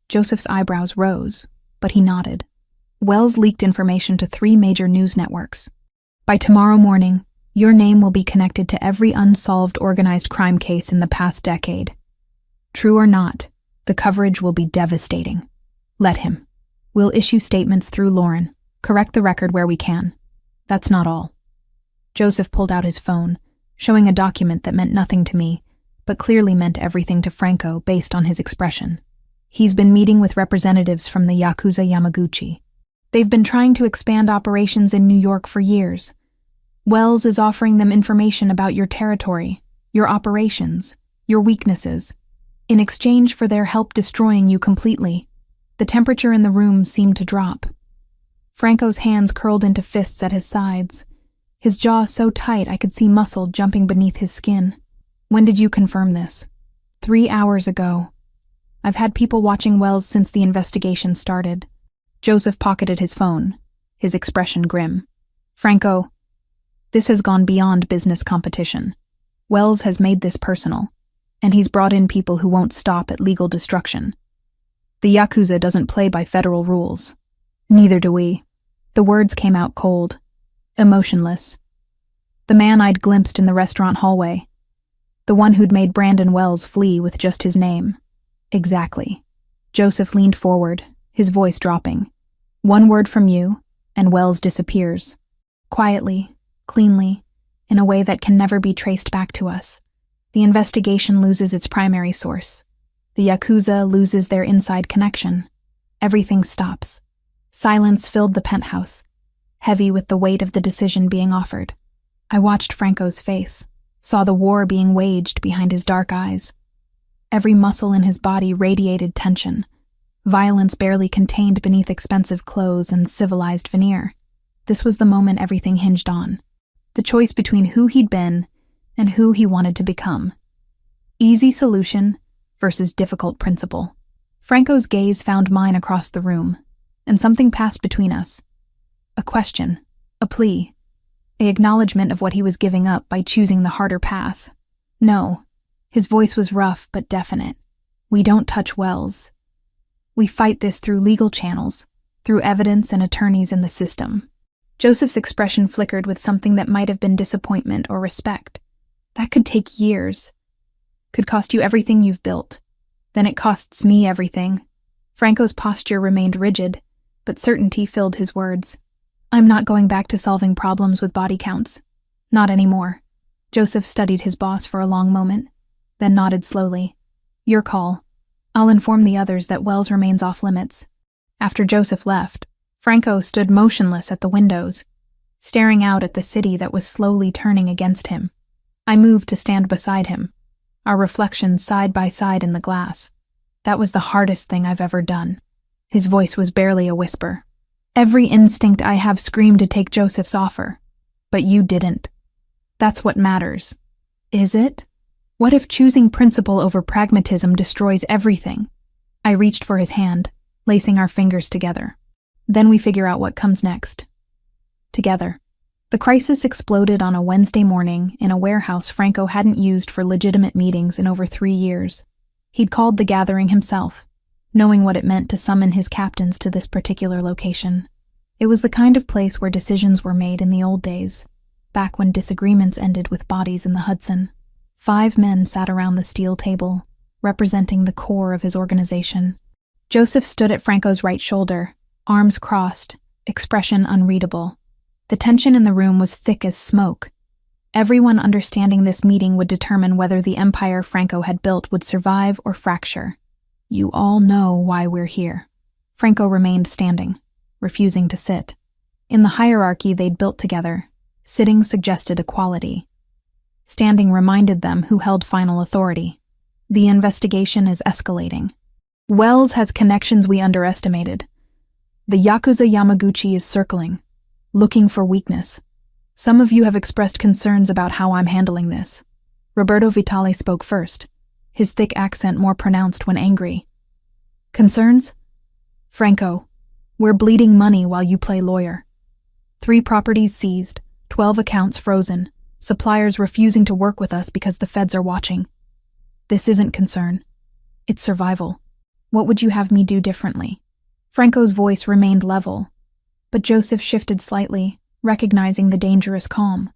Joseph's eyebrows rose, but he nodded. Wells leaked information to 3 major news networks. By tomorrow morning, your name will be connected to every unsolved organized crime case in the past decade. True or not, the coverage will be devastating. Let him. We'll issue statements through Lauren, correct the record where we can. That's not all. Joseph pulled out his phone, showing a document that meant nothing to me, but clearly meant everything to Franco based on his expression. He's been meeting with representatives from the Yakuza Yamaguchi. They've been trying to expand operations in New York for years. Wells is offering them information about your territory, your operations, your weaknesses, in exchange for their help destroying you completely. The temperature in the room seemed to drop. Franco's hands curled into fists at his sides, his jaw so tight I could see muscle jumping beneath his skin. When did you confirm this? 3 hours ago. I've had people watching Wells since the investigation started. Joseph pocketed his phone, his expression grim. Franco, this has gone beyond business competition. Wells has made this personal, and he's brought in people who won't stop at legal destruction. The Yakuza doesn't play by federal rules. Neither do we. The words came out cold, emotionless. The man I'd glimpsed in the restaurant hallway. The one who'd made Brandon Wells flee with just his name. Exactly. Joseph leaned forward, his voice dropping. One word from you, and Wells disappears. Quietly, cleanly, in a way that can never be traced back to us. The investigation loses its primary source. The Yakuza loses their inside connection. Everything stops. Silence filled the penthouse, heavy with the weight of the decision being offered. I watched Franco's face, saw the war being waged behind his dark eyes. Every muscle in his body radiated tension, violence barely contained beneath expensive clothes and civilized veneer. This was the moment everything hinged on. The choice between who he'd been and who he wanted to become. Easy solution versus difficult principle. Franco's gaze found mine across the room, and something passed between us. A question, a plea, an acknowledgement of what he was giving up by choosing the harder path. No, his voice was rough but definite. We don't touch wells. We fight this through legal channels, through evidence and attorneys in the system. Joseph's expression flickered with something that might have been disappointment or respect. That could take years. Could cost you everything you've built. Then it costs me everything. Franco's posture remained rigid, but certainty filled his words. I'm not going back to solving problems with body counts. Not anymore. Joseph studied his boss for a long moment, then nodded slowly. Your call. I'll inform the others that Wells remains off limits. After Joseph left, Franco stood motionless at the windows, staring out at the city that was slowly turning against him. I moved to stand beside him, our reflections side by side in the glass. That was the hardest thing I've ever done. His voice was barely a whisper. Every instinct I have screamed to take Joseph's offer, but you didn't. That's what matters. Is it? What if choosing principle over pragmatism destroys everything? I reached for his hand, lacing our fingers together. Then we figure out what comes next. Together. The crisis exploded on a Wednesday morning in a warehouse Franco hadn't used for legitimate meetings in over 3 years. He'd called the gathering himself, knowing what it meant to summon his captains to this particular location. It was the kind of place where decisions were made in the old days, back when disagreements ended with bodies in the Hudson. 5 men sat around the steel table, representing the core of his organization. Joseph stood at Franco's right shoulder, arms crossed, expression unreadable. The tension in the room was thick as smoke. Everyone understanding this meeting would determine whether the empire Franco had built would survive or fracture. You all know why we're here. Franco remained standing, refusing to sit. In the hierarchy they'd built together, sitting suggested equality. Standing reminded them who held final authority. The investigation is escalating. Wells has connections we underestimated. The Yakuza Yamaguchi is circling, looking for weakness. Some of you have expressed concerns about how I'm handling this. Roberto Vitale spoke first, his thick accent more pronounced when angry. Concerns? Franco, we're bleeding money while you play lawyer. 3 properties seized, 12 accounts frozen, suppliers refusing to work with us because the feds are watching. This isn't concern. It's survival. What would you have me do differently? Franco's voice remained level, but Joseph shifted slightly, recognizing the dangerous calm.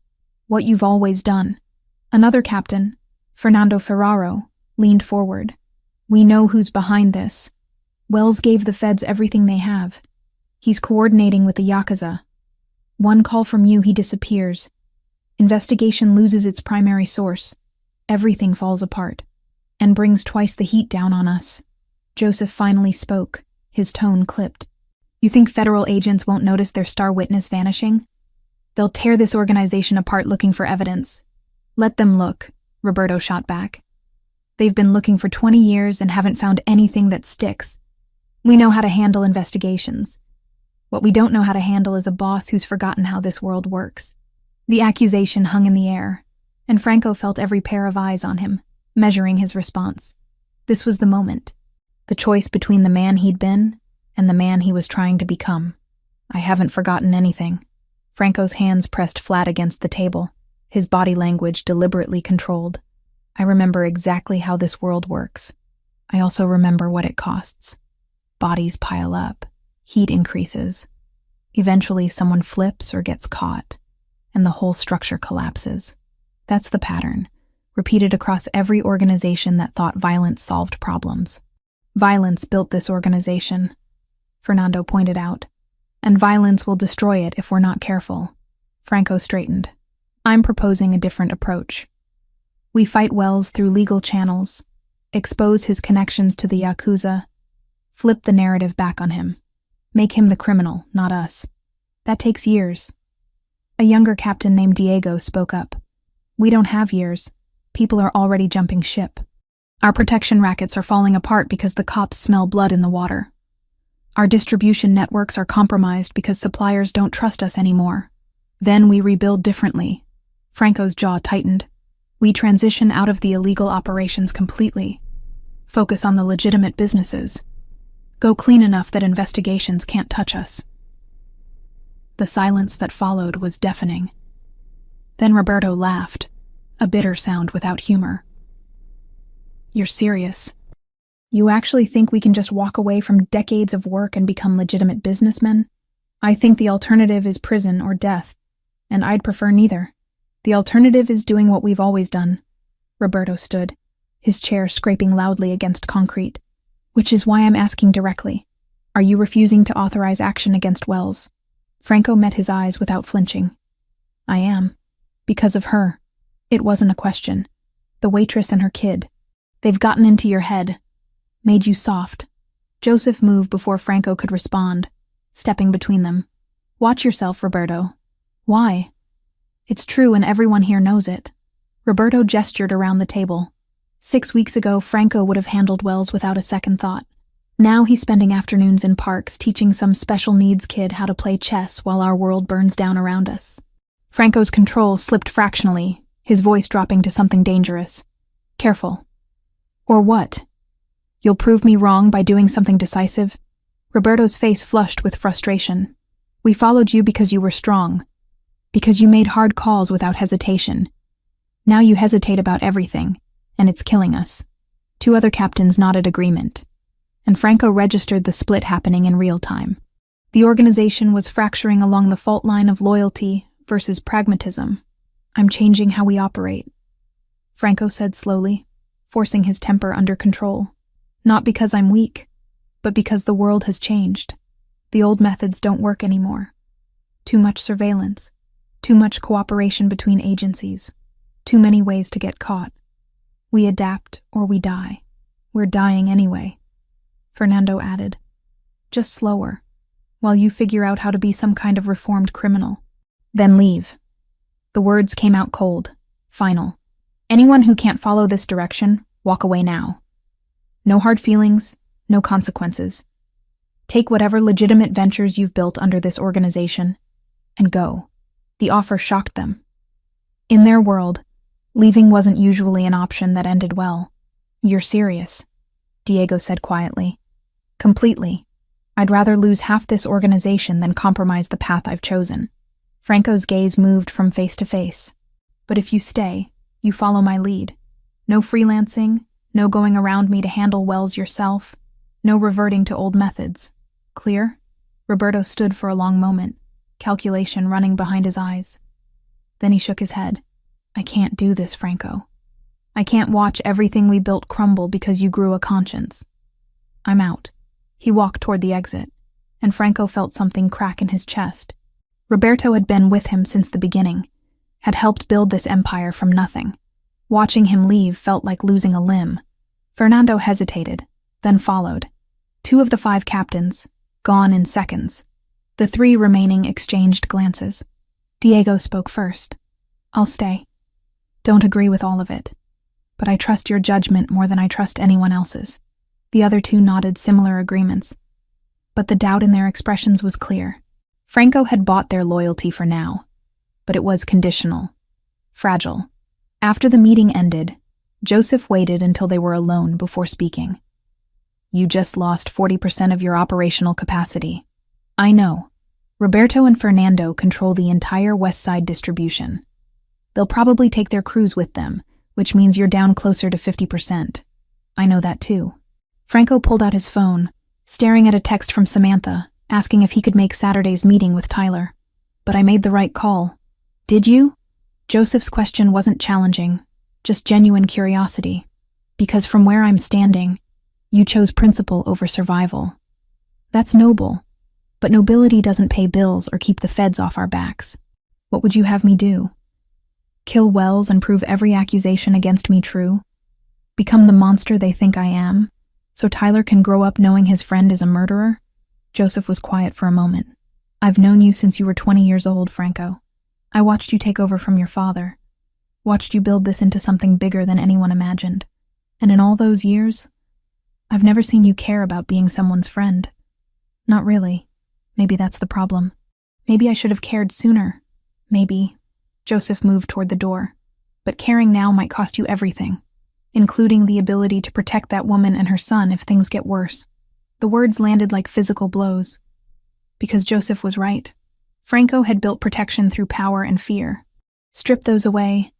What you've always done. Another captain, Fernando Ferraro, leaned forward. We know who's behind this. Wells gave the feds everything they have. He's coordinating with the Yakuza. One call from you, he disappears. Investigation loses its primary source. Everything falls apart, and brings twice the heat down on us. Joseph finally spoke, his tone clipped. You think federal agents won't notice their star witness vanishing? They'll tear this organization apart looking for evidence. Let them look, Roberto shot back. They've been looking for 20 years and haven't found anything that sticks. We know how to handle investigations. What we don't know how to handle is a boss who's forgotten how this world works. The accusation hung in the air, and Franco felt every pair of eyes on him, measuring his response. This was the moment. The choice between the man he'd been and the man he was trying to become. I haven't forgotten anything. Franco's hands pressed flat against the table, his body language deliberately controlled. I remember exactly how this world works. I also remember what it costs. Bodies pile up, heat increases. Eventually someone flips or gets caught, and the whole structure collapses. That's the pattern, repeated across every organization that thought violence solved problems. Violence built this organization, Fernando pointed out, and violence will destroy it if we're not careful. Franco straightened. I'm proposing a different approach. We fight Wells through legal channels, expose his connections to the Yakuza, flip the narrative back on him, make him the criminal, not us. That takes years. A younger captain named Diego spoke up. We don't have years. People are already jumping ship. Our protection rackets are falling apart because the cops smell blood in the water. Our distribution networks are compromised because suppliers don't trust us anymore. Then we rebuild differently. Franco's jaw tightened. We transition out of the illegal operations completely. Focus on the legitimate businesses. Go clean enough that investigations can't touch us. The silence that followed was deafening. Then Roberto laughed, a bitter sound without humor. You're serious? You actually think we can just walk away from decades of work and become legitimate businessmen? I think the alternative is prison or death, and I'd prefer neither. The alternative is doing what we've always done. Roberto stood, his chair scraping loudly against concrete. Which is why I'm asking directly. Are you refusing to authorize action against Wells? Franco met his eyes without flinching. I am. Because of her. It wasn't a question. The waitress and her kid. They've gotten into your head. Made you soft. Joseph moved before Franco could respond, stepping between them. Watch yourself, Roberto. Why? It's true and everyone here knows it. Roberto gestured around the table. 6 weeks ago, Franco would have handled Wells without a second thought. Now he's spending afternoons in parks teaching some special needs kid how to play chess while our world burns down around us. Franco's control slipped fractionally, his voice dropping to something dangerous. Careful. Or what? You'll prove me wrong by doing something decisive? Roberto's face flushed with frustration. We followed you because you were strong. Because you made hard calls without hesitation. Now you hesitate about everything. And it's killing us. 2 other captains nodded agreement. And Franco registered the split happening in real time. The organization was fracturing along the fault line of loyalty versus pragmatism. I'm changing how we operate. Franco said slowly, forcing his temper under control. Not because I'm weak, but because the world has changed. The old methods don't work anymore. Too much surveillance. Too much cooperation between agencies. Too many ways to get caught. We adapt or we die. We're dying anyway. Fernando added. Just slower, while you figure out how to be some kind of reformed criminal. Then leave. The words came out cold, final. Anyone who can't follow this direction, walk away now. No hard feelings, no consequences. Take whatever legitimate ventures you've built under this organization, and go. The offer shocked them. In their world, leaving wasn't usually an option that ended well. You're serious, Diego said quietly. Completely. I'd rather lose half this organization than compromise the path I've chosen. Franco's gaze moved from face to face. But if you stay, you follow my lead. No freelancing, no going around me to handle Wells yourself, no reverting to old methods. Clear? Roberto stood for a long moment, calculation running behind his eyes. Then he shook his head. I can't do this, Franco. I can't watch everything we built crumble because you grew a conscience. I'm out. He walked toward the exit, and Franco felt something crack in his chest. Roberto had been with him since the beginning, had helped build this empire from nothing. Watching him leave felt like losing a limb. Fernando hesitated, then followed. 2 of the 5 captains, gone in seconds. The 3 remaining exchanged glances. Diego spoke first. I'll stay. Don't agree with all of it, but I trust your judgment more than I trust anyone else's. The other 2 nodded similar agreements, but the doubt in their expressions was clear. Franco had bought their loyalty for now, but it was conditional, fragile. After the meeting ended, Joseph waited until they were alone before speaking. You just lost 40% of your operational capacity. I know. Roberto and Fernando control the entire West Side distribution. They'll probably take their crews with them, which means you're down closer to 50%. I know that too. Franco pulled out his phone, staring at a text from Samantha, asking if he could make Saturday's meeting with Tyler. But I made the right call. Did you? Joseph's question wasn't challenging, just genuine curiosity. Because from where I'm standing, you chose principle over survival. That's noble, but nobility doesn't pay bills or keep the feds off our backs. What would you have me do? Kill Wells and prove every accusation against me true? Become the monster they think I am, so Tyler can grow up knowing his friend is a murderer? Joseph was quiet for a moment. I've known you since you were 20 years old, Franco. I watched you take over from your father, watched you build this into something bigger than anyone imagined. And in all those years, I've never seen you care about being someone's friend. Not really. Maybe that's the problem. Maybe I should have cared sooner. Maybe. Joseph moved toward the door. But caring now might cost you everything, including the ability to protect that woman and her son if things get worse. The words landed like physical blows. Because Joseph was right. Franco had built protection through power and fear. Strip those away,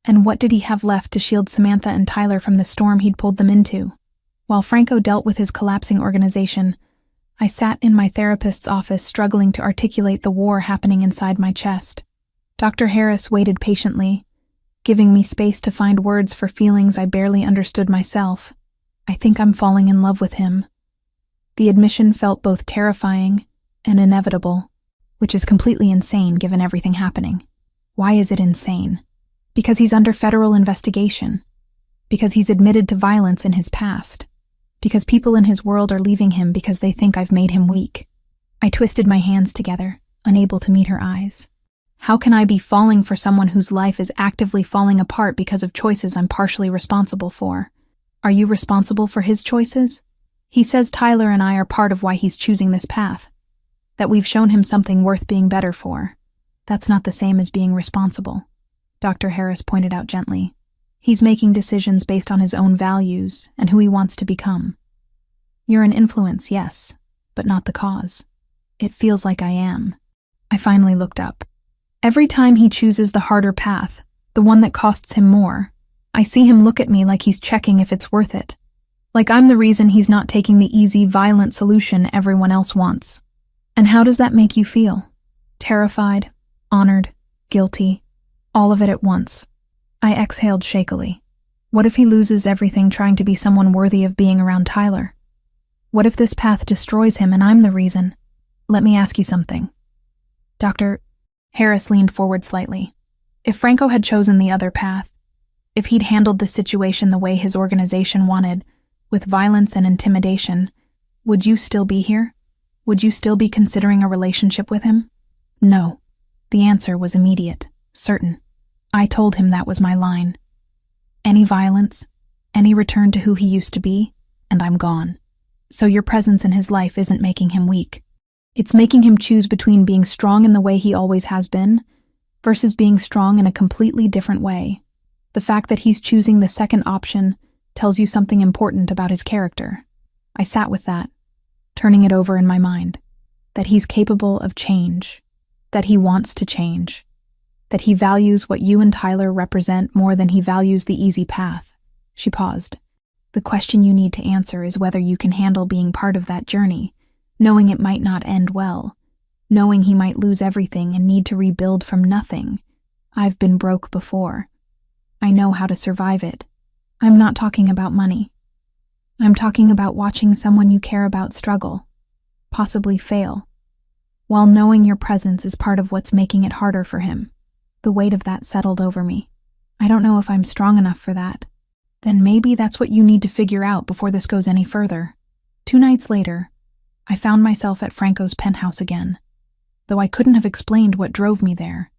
and what did he have left to shield Samantha and Tyler from the storm he'd pulled them into? While Franco dealt with his collapsing organization, I sat in my therapist's office struggling to articulate the war happening inside my chest. Dr. Harris waited patiently, giving me space to find words for feelings I barely understood myself. I think I'm falling in love with him. The admission felt both terrifying and inevitable, which is completely insane given everything happening. Why is it insane? Because he's under federal investigation. Because he's admitted to violence in his past. Because people in his world are leaving him because they think I've made him weak. I twisted my hands together, unable to meet her eyes. How can I be falling for someone whose life is actively falling apart because of choices I'm partially responsible for? Are you responsible for his choices? He says Tyler and I are part of why he's choosing this path. That we've shown him something worth being better for. That's not the same as being responsible. Dr. Harris pointed out gently. He's making decisions based on his own values and who he wants to become. You're an influence, yes, but not the cause. It feels like I am. I finally looked up. Every time he chooses the harder path, the one that costs him more, I see him look at me like he's checking if it's worth it. Like I'm the reason he's not taking the easy, violent solution everyone else wants. And how does that make you feel? Terrified, honored, guilty, all of it at once. I exhaled shakily. What if he loses everything trying to be someone worthy of being around Tyler? What if this path destroys him and I'm the reason? Let me ask you something. Dr. Harris leaned forward slightly. If Franco had chosen the other path, if he'd handled the situation the way his organization wanted, with violence and intimidation, would you still be here? Would you still be considering a relationship with him? No. The answer was immediate, certain. I told him that was my line. Any violence, any return to who he used to be, and I'm gone. So your presence in his life isn't making him weak. It's making him choose between being strong in the way he always has been versus being strong in a completely different way. The fact that he's choosing the second option tells you something important about his character. I sat with that, turning it over in my mind. That he's capable of change. That he wants to change. That he values what you and Tyler represent more than he values the easy path. She paused. The question you need to answer is whether you can handle being part of that journey, knowing it might not end well, knowing he might lose everything and need to rebuild from nothing. I've been broke before. I know how to survive it. I'm not talking about money. I'm talking about watching someone you care about struggle, possibly fail, while knowing your presence is part of what's making it harder for him. The weight of that settled over me. I don't know if I'm strong enough for that. Then maybe that's what you need to figure out before this goes any further. 2 nights later, I found myself at Franco's penthouse again. Though I couldn't have explained what drove me there,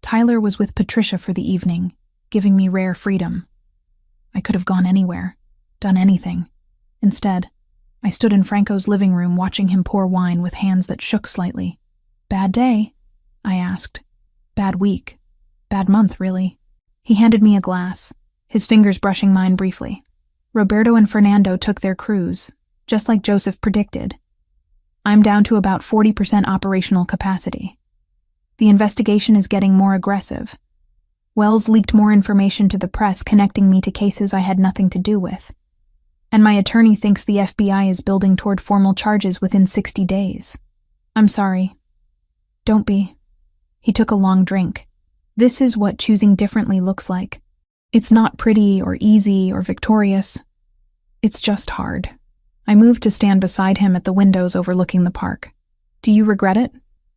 Tyler was with Patricia for the evening, giving me rare freedom. I could have gone anywhere, done anything. Instead, I stood in Franco's living room watching him pour wine with hands that shook slightly. Bad day? I asked. Bad week. Bad month, really. He handed me a glass, his fingers brushing mine briefly. Roberto and Fernando took their cruise, just like Joseph predicted. I'm down to about 40% operational capacity. The investigation is getting more aggressive. Wells leaked more information to the press connecting me to cases I had nothing to do with. And my attorney thinks the FBI is building toward formal charges within 60 days. I'm sorry. Don't be. He took a long drink. This is what choosing differently looks like. It's not pretty or easy or victorious. It's just hard. I moved to stand beside him at the windows overlooking the park. Do you regret it?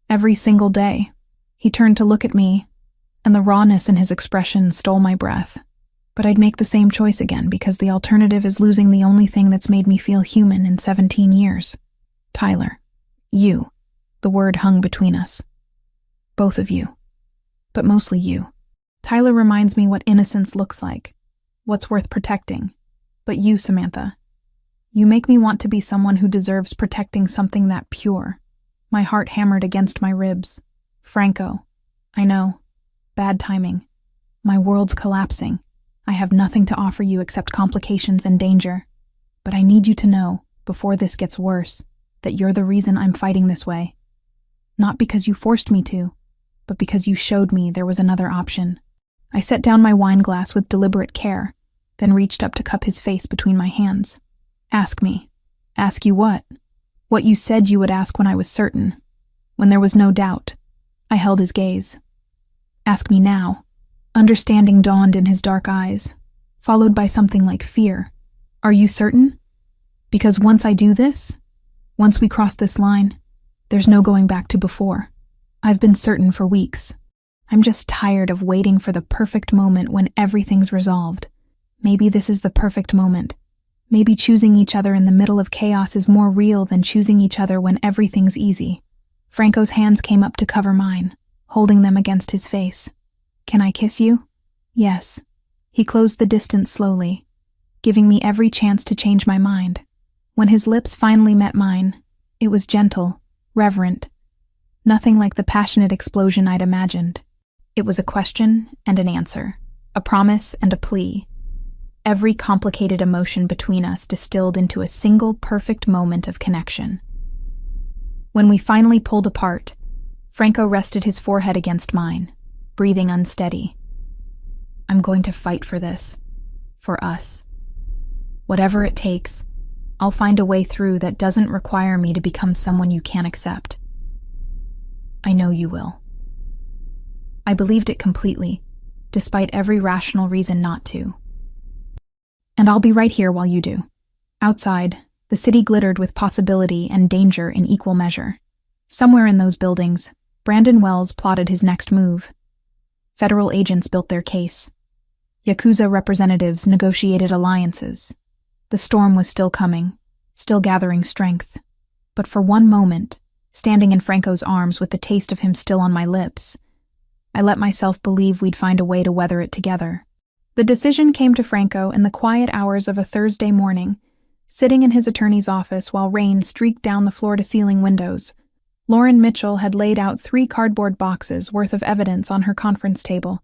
Every single day. He turned to look at me, and the rawness in his expression stole my breath. But I'd make the same choice again because the alternative is losing the only thing that's made me feel human in 17 years. Tyler. You. The word hung between us. Both of you. but mostly you. Tyler reminds me what innocence looks like, what's worth protecting. But you, Samantha, you make me want to be someone who deserves protecting something that pure. My heart hammered against my ribs. Franco, I know. Bad timing. My world's collapsing. I have nothing to offer you except complications and danger. But I need you to know, before this gets worse, that you're the reason I'm fighting this way. Not because you forced me to, but because you showed me there was another option. I set down my wine glass with deliberate care, then reached up to cup his face between my hands. Ask me. Ask you what? What you said you would ask when I was certain, when there was no doubt. I held his gaze. Ask me now. Understanding dawned in his dark eyes, followed by something like fear. Are you certain? Because once I do this, once we cross this line, there's no going back to before. I've been certain for weeks. I'm just tired of waiting for the perfect moment when everything's resolved. Maybe this is the perfect moment. Maybe choosing each other in the middle of chaos is more real than choosing each other when everything's easy. Franco's hands came up to cover mine, holding them against his face. Can I kiss you? Yes. He closed the distance slowly, giving me every chance to change my mind. When his lips finally met mine, it was gentle, reverent, nothing like the passionate explosion I'd imagined. It was a question and an answer, a promise and a plea. Every complicated emotion between us distilled into a single perfect moment of connection. When we finally pulled apart, Franco rested his forehead against mine, breathing unsteady. I'm going to fight for this. For us. Whatever it takes, I'll find a way through that doesn't require me to become someone you can't accept. I know you will. I believed it completely, despite every rational reason not to. And I'll be right here while you do. Outside, the city glittered with possibility and danger in equal measure. Somewhere in those buildings, Brandon Wells plotted his next move. Federal agents built their case. Yakuza representatives negotiated alliances. The storm was still coming, still gathering strength. But for one moment, standing in Franco's arms with the taste of him still on my lips, I let myself believe we'd find a way to weather it together. The decision came to Franco in the quiet hours of a Thursday morning, sitting in his attorney's office while rain streaked down the floor-to-ceiling windows. Lauren Mitchell had laid out 3 cardboard boxes worth of evidence on her conference table,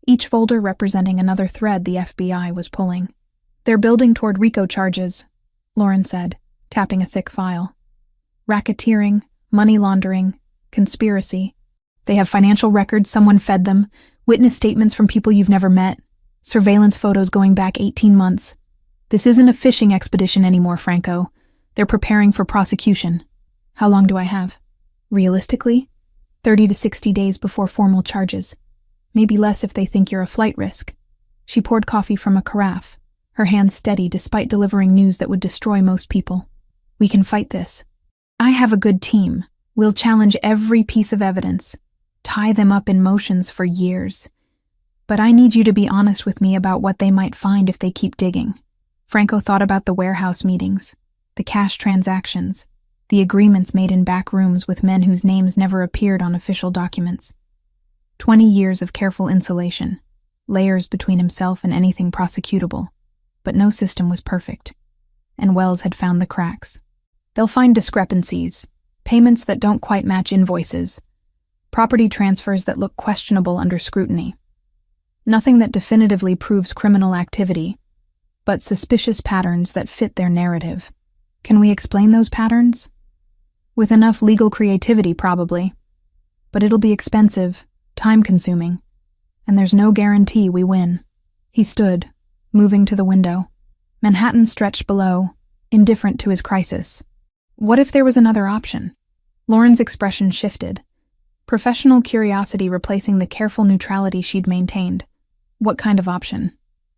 each folder representing another thread the FBI was pulling. They're building toward RICO charges, Lauren said, tapping a thick file. Racketeering, money laundering, conspiracy. They have financial records someone fed them, witness statements from people you've never met, surveillance photos going back 18 months. This isn't a fishing expedition anymore, Franco. They're preparing for prosecution. How long do I have? Realistically, 30 to 60 days before formal charges. Maybe less if they think you're a flight risk. She poured coffee from a carafe, her hands steady despite delivering news that would destroy most people. We can fight this. I have a good team. We'll challenge every piece of evidence, tie them up in motions for years. But I need you to be honest with me about what they might find if they keep digging. Franco thought about the warehouse meetings, the cash transactions, the agreements made in back rooms with men whose names never appeared on official documents. 20 years of careful insulation, layers between himself and anything prosecutable. But no system was perfect, and Wells had found the cracks. They'll find discrepancies, payments that don't quite match invoices, property transfers that look questionable under scrutiny. Nothing that definitively proves criminal activity, but suspicious patterns that fit their narrative. Can we explain those patterns? With enough legal creativity, probably. But it'll be expensive, time-consuming, and there's no guarantee we win. He stood, moving to the window. Manhattan stretched below, indifferent to his crisis. What if there was another option? Lauren's expression shifted, professional curiosity replacing the careful neutrality she'd maintained. What kind of option?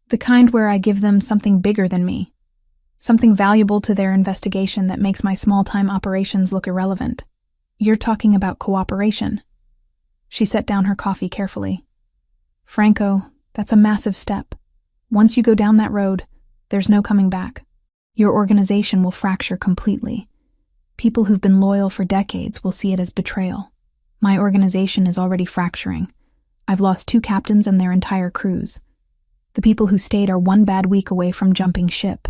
The kind where I give them something bigger than me. Something valuable to their investigation that makes my small-time operations look irrelevant. You're talking about cooperation. She set down her coffee carefully. Franco, that's a massive step. Once you go down that road, there's no coming back. Your organization will fracture completely. People who've been loyal for decades will see it as betrayal. My organization is already fracturing. I've lost 2 captains and their entire crews. The people who stayed are 1 bad week away from jumping ship."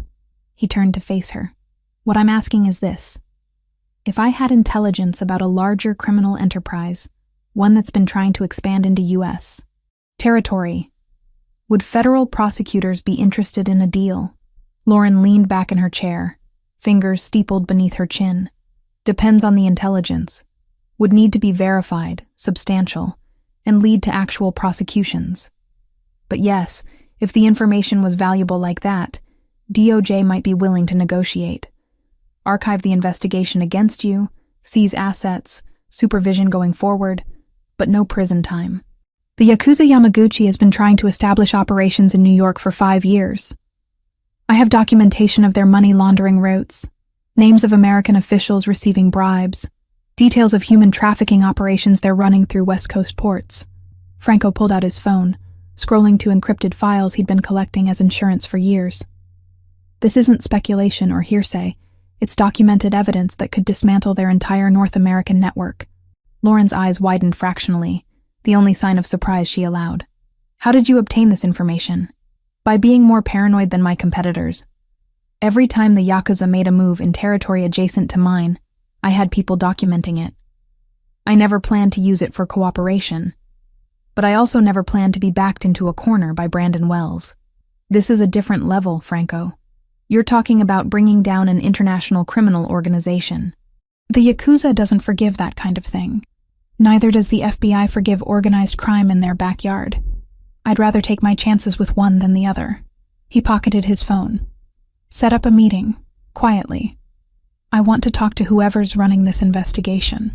He turned to face her. "What I'm asking is this. If I had intelligence about a larger criminal enterprise, one that's been trying to expand into U.S. territory, would federal prosecutors be interested in a deal?" Lauren leaned back in her chair, fingers steepled beneath her chin. "Depends on the intelligence. Would need to be verified, substantial, and lead to actual prosecutions. But yes, if the information was valuable like that, DOJ might be willing to negotiate. Archive the investigation against you, seize assets, supervision going forward, but no prison time. The Yakuza Yamaguchi has been trying to establish operations in New York for 5 years. I have documentation of their money laundering routes, names of American officials receiving bribes, details of human trafficking operations they're running through West Coast ports." Franco pulled out his phone, scrolling to encrypted files he'd been collecting as insurance for years. "This isn't speculation or hearsay. It's documented evidence that could dismantle their entire North American network." Lauren's eyes widened fractionally, the only sign of surprise she allowed. "How did you obtain this information?" "By being more paranoid than my competitors. Every time the Yakuza made a move in territory adjacent to mine, I had people documenting it. I never planned to use it for cooperation. But I also never planned to be backed into a corner by Brandon Wells. This is a different level, Franco. You're talking about bringing down an international criminal organization. The Yakuza doesn't forgive that kind of thing. Neither does the FBI forgive organized crime in their backyard. I'd rather take my chances with one than the other." He pocketed his phone. "Set up a meeting, quietly. I want to talk to whoever's running this investigation."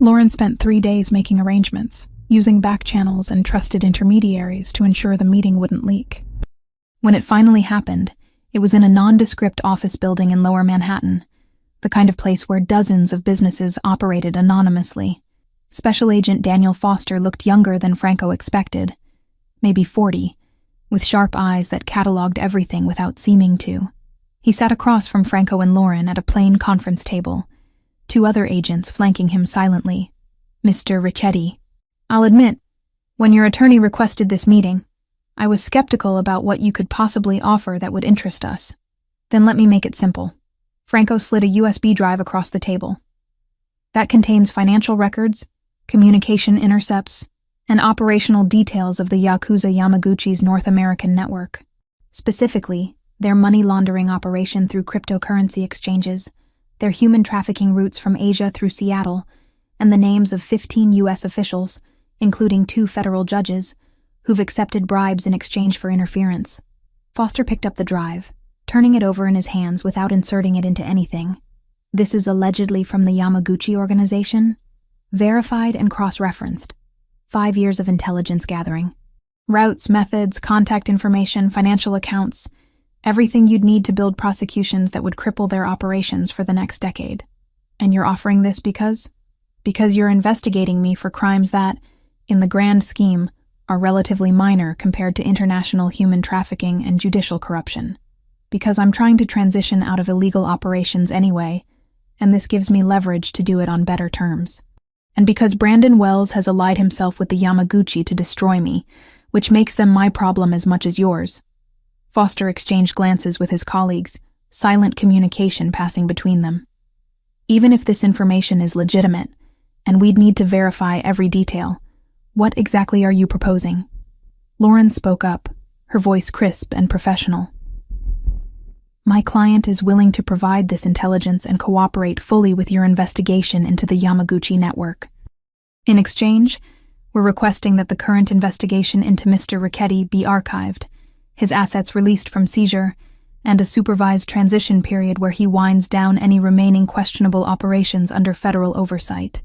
Lauren spent 3 days making arrangements, using back channels and trusted intermediaries to ensure the meeting wouldn't leak. When it finally happened, it was in a nondescript office building in Lower Manhattan, the kind of place where dozens of businesses operated anonymously. Special Agent Daniel Foster looked younger than Franco expected, maybe 40, with sharp eyes that cataloged everything without seeming to. He sat across from Franco and Lauren at a plain conference table, 2 other agents flanking him silently. Mr. Ricchetti. "I'll admit, when your attorney requested this meeting, I was skeptical about what you could possibly offer that would interest us. Then let me make it simple." Franco slid a USB drive across the table. "That contains financial records, communication intercepts, and operational details of the Yakuza Yamaguchi's North American network. Specifically, their money laundering operation through cryptocurrency exchanges, their human trafficking routes from Asia through Seattle, and the names of 15 U.S. officials, including 2 federal judges, who've accepted bribes in exchange for interference." Foster picked up the drive, turning it over in his hands without inserting it into anything. "This is allegedly from the Yamaguchi organization, verified and cross-referenced. 5 years of intelligence gathering. Routes, methods, contact information, financial accounts, everything you'd need to build prosecutions that would cripple their operations for the next decade. And you're offering this because? Because you're investigating me for crimes that, in the grand scheme, are relatively minor compared to international human trafficking and judicial corruption. Because I'm trying to transition out of illegal operations anyway, and this gives me leverage to do it on better terms. And because Brandon Wells has allied himself with the Yamaguchi to destroy me, which makes them my problem as much as yours." Foster exchanged glances with his colleagues, silent communication passing between them. "Even if this information is legitimate, and we'd need to verify every detail, what exactly are you proposing?" Lauren spoke up, her voice crisp and professional. "My client is willing to provide this intelligence and cooperate fully with your investigation into the Yamaguchi network. In exchange, we're requesting that the current investigation into Mr. Ricchetti be archived, his assets released from seizure, and a supervised transition period where he winds down any remaining questionable operations under federal oversight."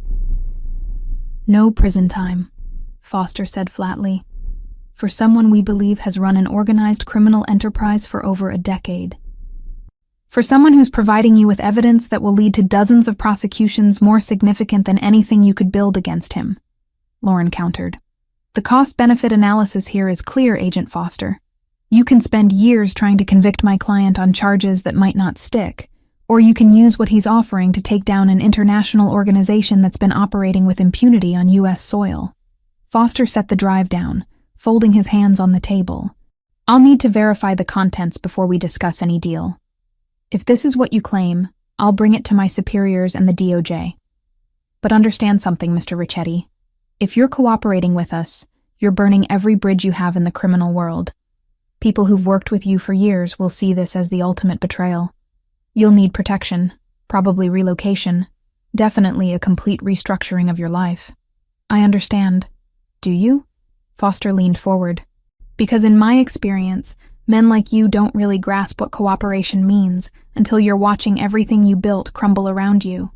"No prison time," Foster said flatly, "for someone we believe has run an organized criminal enterprise for over a decade. For someone who's providing you with evidence that will lead to dozens of prosecutions more significant than anything you could build against him," Lauren countered. "The cost-benefit analysis here is clear, Agent Foster. You can spend years trying to convict my client on charges that might not stick, or you can use what he's offering to take down an international organization that's been operating with impunity on U.S. soil." Foster set the drive down, folding his hands on the table. I'll need to verify the contents before we discuss any deal. If this is what you claim, I'll bring it to my superiors and the DOJ. But understand something, Mr. Ricchetti. If you're cooperating with us, you're burning every bridge you have in the criminal world. People who've worked with you for years will see this as the ultimate betrayal. You'll need protection, probably relocation, definitely a complete restructuring of your life. I understand. Do you? Foster leaned forward. Because in my experience, men like you don't really grasp what cooperation means until you're watching everything you built crumble around you.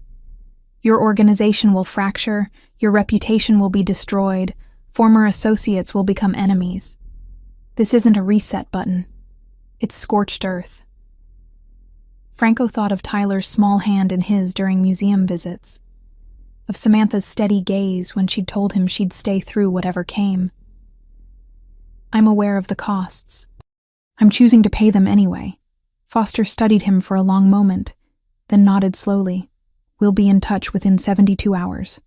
Your organization will fracture, your reputation will be destroyed, former associates will become enemies. This isn't a reset button. It's scorched earth. Franco thought of Tyler's small hand in his during museum visits, of Samantha's steady gaze when she'd told him she'd stay through whatever came. I'm aware of the costs. I'm choosing to pay them anyway. Foster studied him for a long moment, then nodded slowly. We'll be in touch within 72 hours.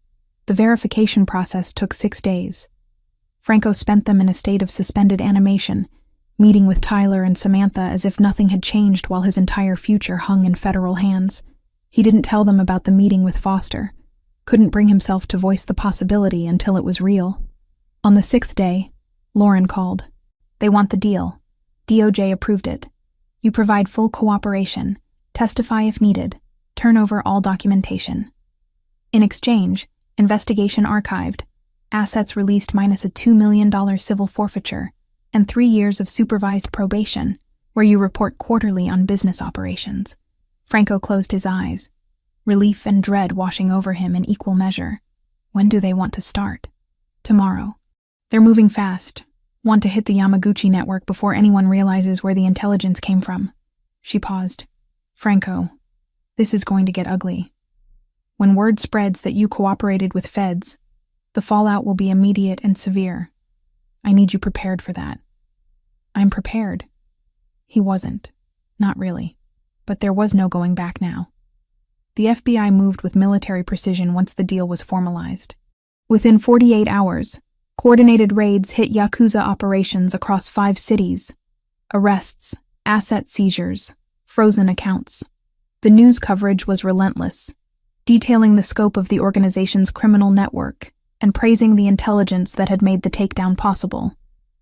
The verification process took 6 days. Franco spent them in a state of suspended animation, meeting with Tyler and Samantha as if nothing had changed while his entire future hung in federal hands. He didn't tell them about the meeting with Foster, couldn't bring himself to voice the possibility until it was real. On the 6th day, Lauren called. They want the deal. DOJ approved it. You provide full cooperation, testify if needed, turn over all documentation. In exchange, investigation archived, assets released minus a $2 million civil forfeiture, and 3 years of supervised probation, where you report quarterly on business operations. Franco closed his eyes, relief and dread washing over him in equal measure. When do they want to start? Tomorrow. They're moving fast, want to hit the Yamaguchi network before anyone realizes where the intelligence came from. She paused. Franco, this is going to get ugly. When word spreads that you cooperated with feds, the fallout will be immediate and severe. I need you prepared for that. I'm prepared. He wasn't. Not really. But there was no going back now. The FBI moved with military precision once the deal was formalized. Within 48 hours, coordinated raids hit Yakuza operations across 5 cities. Arrests, asset seizures, frozen accounts. The news coverage was relentless, detailing the scope of the organization's criminal network and praising the intelligence that had made the takedown possible.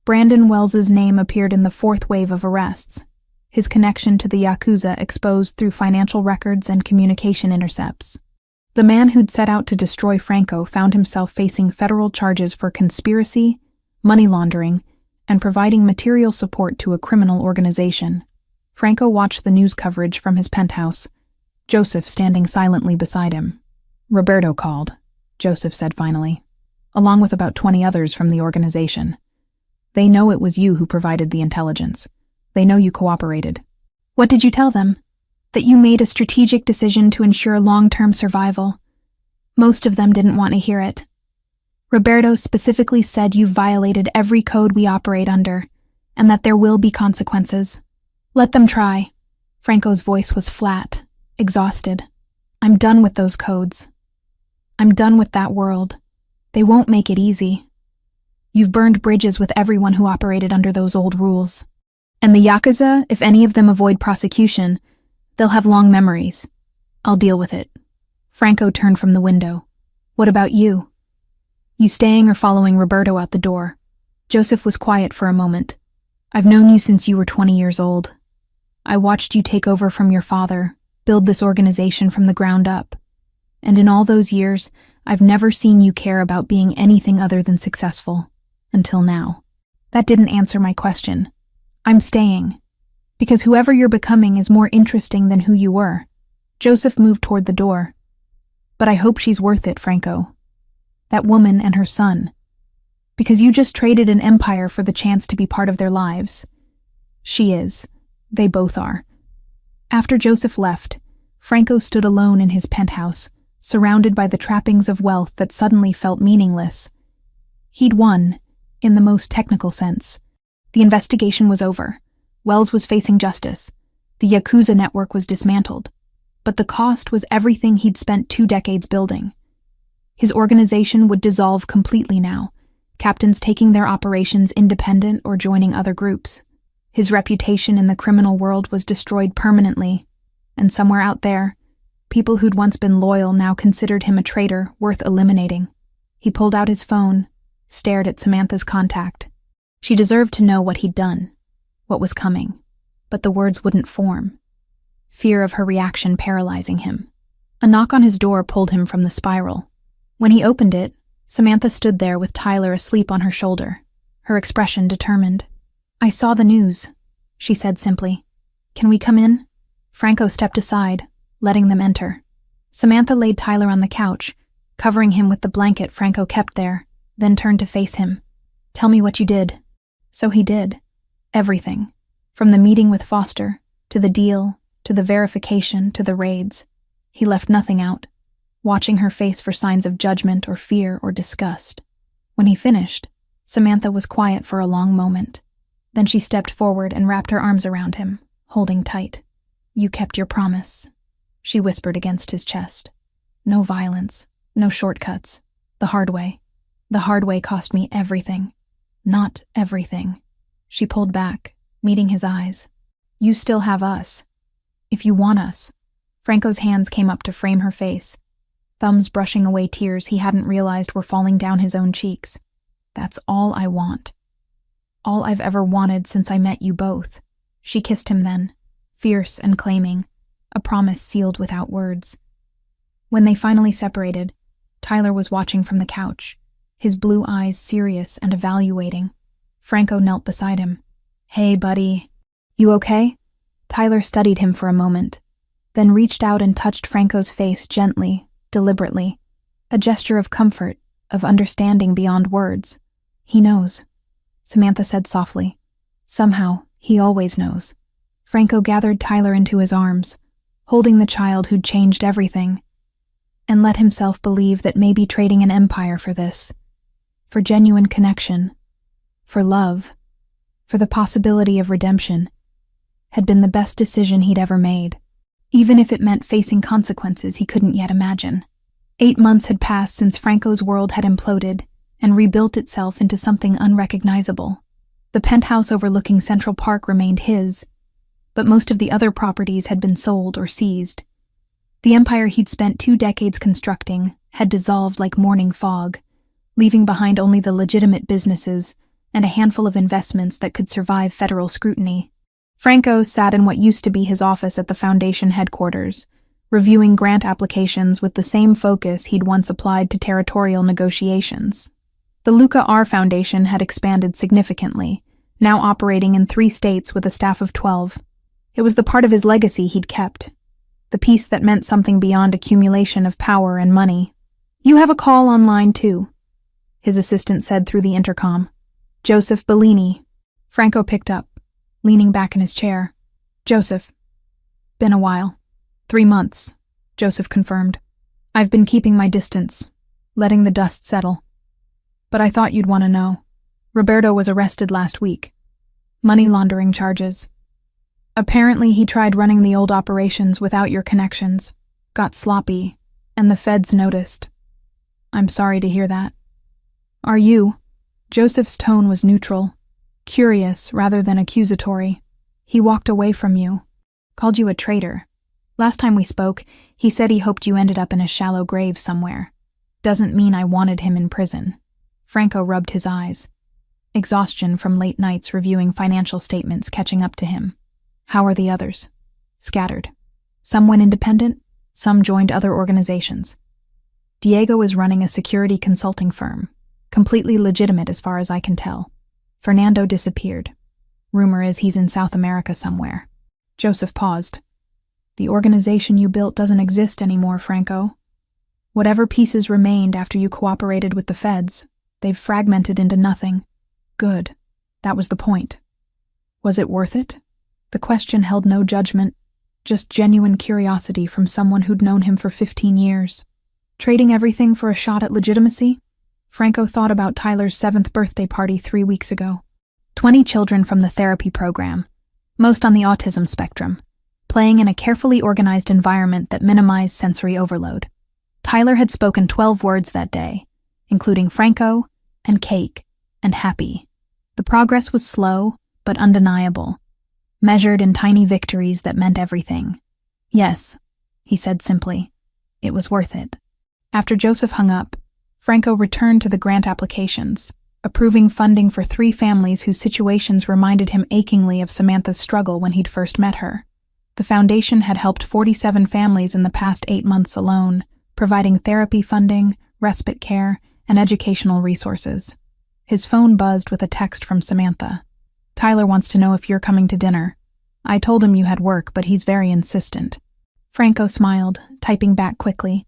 Brandon Wells's name appeared in the 4th wave of arrests, his connection to the Yakuza exposed through financial records and communication intercepts. The man who'd set out to destroy Franco found himself facing federal charges for conspiracy, money laundering, and providing material support to a criminal organization. Franco watched the news coverage from his penthouse, Joseph standing silently beside him. Roberto called, Joseph said finally, along with about 20 others from the organization. They know it was you who provided the intelligence. They know you cooperated. What did you tell them? That you made a strategic decision to ensure long-term survival. Most of them didn't want to hear it. Roberto specifically said you violated every code we operate under, and that there will be consequences. Let them try. Franco's voice was flat, exhausted. I'm done with those codes. I'm done with that world. They won't make it easy. You've burned bridges with everyone who operated under those old rules. And the Yakuza, if any of them avoid prosecution, they'll have long memories. I'll deal with it. Franco turned from the window. What about you? You staying or following Roberto out the door? Joseph was quiet for a moment. I've known you since you were 20 years old. I watched you take over from your father, build this organization from the ground up. And in all those years, I've never seen you care about being anything other than successful. Until now. That didn't answer my question. I'm staying. Because whoever you're becoming is more interesting than who you were. Joseph moved toward the door. But I hope she's worth it, Franco. That woman and her son. Because you just traded an empire for the chance to be part of their lives. She is. They both are. After Joseph left, Franco stood alone in his penthouse, surrounded by the trappings of wealth that suddenly felt meaningless. He'd won, in the most technical sense. The investigation was over. Wells was facing justice. The Yakuza network was dismantled. But the cost was everything he'd spent 2 decades building. His organization would dissolve completely now, captains taking their operations independent or joining other groups. His reputation in the criminal world was destroyed permanently, and somewhere out there, people who'd once been loyal now considered him a traitor worth eliminating. He pulled out his phone, stared at Samantha's contact. She deserved to know what he'd done, what was coming, but the words wouldn't form. Fear of her reaction paralyzing him. A knock on his door pulled him from the spiral. When he opened it, Samantha stood there with Tyler asleep on her shoulder, her expression determined. "I saw the news," she said simply. "Can we come in?" Franco stepped aside, letting them enter. Samantha laid Tyler on the couch, covering him with the blanket Franco kept there, then turned to face him. "Tell me what you did." So he did. Everything. From the meeting with Foster, to the deal, to the verification, to the raids. He left nothing out, watching her face for signs of judgment or fear or disgust. When he finished, Samantha was quiet for a long moment. Then she stepped forward and wrapped her arms around him, holding tight. "You kept your promise," she whispered against his chest. "No violence, no shortcuts. The hard way. The hard way cost me everything. Not everything." She pulled back, meeting his eyes. "You still have us. If you want us." Franco's hands came up to frame her face, thumbs brushing away tears he hadn't realized were falling down his own cheeks. "That's all I want. All I've ever wanted since I met you both." She kissed him then, fierce and claiming, a promise sealed without words. When they finally separated, Tyler was watching from the couch, his blue eyes serious and evaluating. Franco knelt beside him. "Hey, buddy. You okay?" Tyler studied him for a moment, then reached out and touched Franco's face gently, deliberately, a gesture of comfort, of understanding beyond words. "He knows," Samantha said softly. "Somehow, he always knows." Franco gathered Tyler into his arms, holding the child who'd changed everything, and let himself believe that maybe trading an empire for this, for genuine connection, for love, for the possibility of redemption, had been the best decision he'd ever made, even if it meant facing consequences he couldn't yet imagine. 8 months had passed since Franco's world had imploded and rebuilt itself into something unrecognizable. The penthouse overlooking Central Park remained his, but most of the other properties had been sold or seized. The empire he'd spent 2 decades constructing had dissolved like morning fog, leaving behind only the legitimate businesses and a handful of investments that could survive federal scrutiny. Franco sat in what used to be his office at the Foundation headquarters, reviewing grant applications with the same focus he'd once applied to territorial negotiations. The Luca R. Foundation had expanded significantly, now operating in 3 states with a staff of 12. It was the part of his legacy he'd kept, the piece that meant something beyond accumulation of power and money. "You have a call on line 2, his assistant said through the intercom. "Joseph Bellini." Franco picked up, leaning back in his chair. "Joseph." "Been a while." 3 months, Joseph confirmed. "I've been keeping my distance, letting the dust settle. But I thought you'd want to know. Roberto was arrested last week. Money laundering charges. Apparently he tried running the old operations without your connections, got sloppy, and the feds noticed. I'm sorry to hear that." "Are you?" Joseph's tone was neutral, curious rather than accusatory. "He walked away from you, called you a traitor. Last time we spoke, he said he hoped you ended up in a shallow grave somewhere. Doesn't mean I wanted him in prison." Franco rubbed his eyes. Exhaustion from late nights reviewing financial statements catching up to him. "How are the others?" "Scattered. Some went independent, some joined other organizations. Diego is running a security consulting firm, completely legitimate as far as I can tell. Fernando disappeared. Rumor is he's in South America somewhere." Joseph paused. "The organization you built doesn't exist anymore, Franco. Whatever pieces remained after you cooperated with the feds, they've fragmented into nothing. Good. That was the point. Was it worth it?" The question held no judgment, just genuine curiosity from someone who'd known him for 15 years. Trading everything for a shot at legitimacy? Franco thought about Tyler's 7th birthday party 3 weeks ago. 20 children from the therapy program, most on the autism spectrum, playing in a carefully organized environment that minimized sensory overload. Tyler had spoken 12 words that day, including Franco and cake, and happy. The progress was slow, but undeniable, measured in tiny victories that meant everything. "Yes," he said simply. It was worth it. After Joseph hung up, Franco returned to the grant applications, approving funding for 3 families whose situations reminded him achingly of Samantha's struggle when he'd first met her. The foundation had helped 47 families in the past 8 months alone, providing therapy funding, respite care, and educational resources. His phone buzzed with a text from Samantha. "Tyler wants to know if you're coming to dinner. I told him you had work, but he's very insistent." Franco smiled, typing back quickly.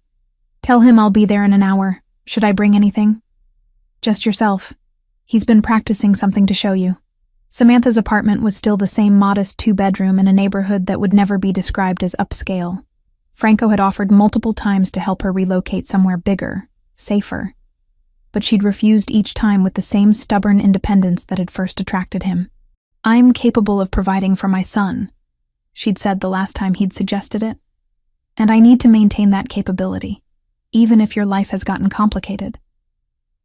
"Tell him I'll be there in an hour. Should I bring anything?" "Just yourself. He's been practicing something to show you." Samantha's apartment was still the same modest 2-bedroom in a neighborhood that would never be described as upscale. Franco had offered multiple times to help her relocate somewhere bigger, safer. But she'd refused each time with the same stubborn independence that had first attracted him. "I'm capable of providing for my son," she'd said the last time he'd suggested it. "And I need to maintain that capability, even if your life has gotten complicated.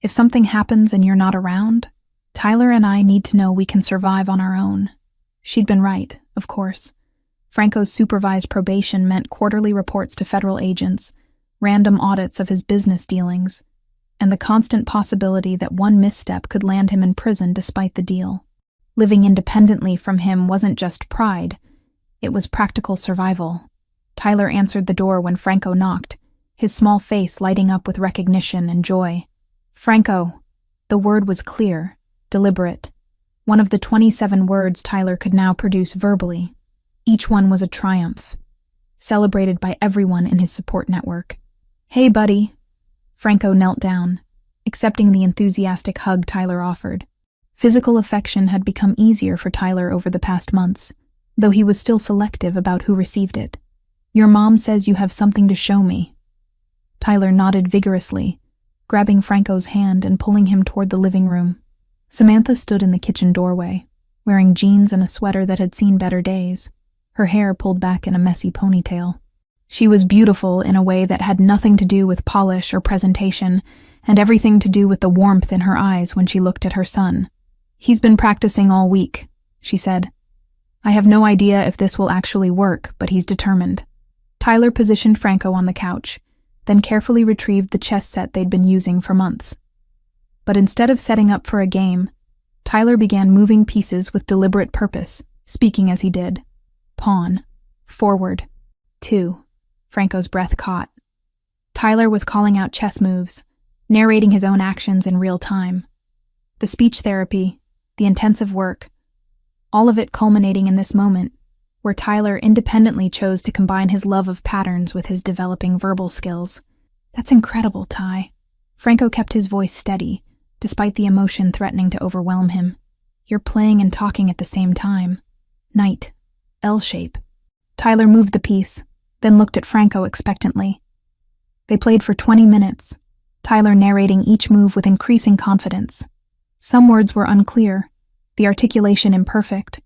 If something happens and you're not around, Tyler and I need to know we can survive on our own." She'd been right, of course. Franco's supervised probation meant quarterly reports to federal agents, random audits of his business dealings, and the constant possibility that one misstep could land him in prison despite the deal. Living independently from him wasn't just pride, it was practical survival. Tyler answered the door when Franco knocked, his small face lighting up with recognition and joy. "Franco." The word was clear, deliberate. One of the 27 words Tyler could now produce verbally. Each one was a triumph, celebrated by everyone in his support network. "Hey, buddy." Franco knelt down, accepting the enthusiastic hug Tyler offered. Physical affection had become easier for Tyler over the past months, though he was still selective about who received it. "Your mom says you have something to show me." Tyler nodded vigorously, grabbing Franco's hand and pulling him toward the living room. Samantha stood in the kitchen doorway, wearing jeans and a sweater that had seen better days, her hair pulled back in a messy ponytail. She was beautiful in a way that had nothing to do with polish or presentation, and everything to do with the warmth in her eyes when she looked at her son. "He's been practicing all week," she said. "I have no idea if this will actually work, but he's determined." Tyler positioned Franco on the couch, then carefully retrieved the chess set they'd been using for months. But instead of setting up for a game, Tyler began moving pieces with deliberate purpose, speaking as he did. "Pawn. Forward. 2. Franco's breath caught. Tyler was calling out chess moves, narrating his own actions in real time. The speech therapy, the intensive work, all of it culminating in this moment, where Tyler independently chose to combine his love of patterns with his developing verbal skills. "That's incredible, Ty." Franco kept his voice steady, despite the emotion threatening to overwhelm him. "You're playing and talking at the same time. Knight. L-shape." Tyler moved the piece, then looked at Franco expectantly. They played for 20 minutes, Tyler narrating each move with increasing confidence. Some words were unclear, the articulation imperfect,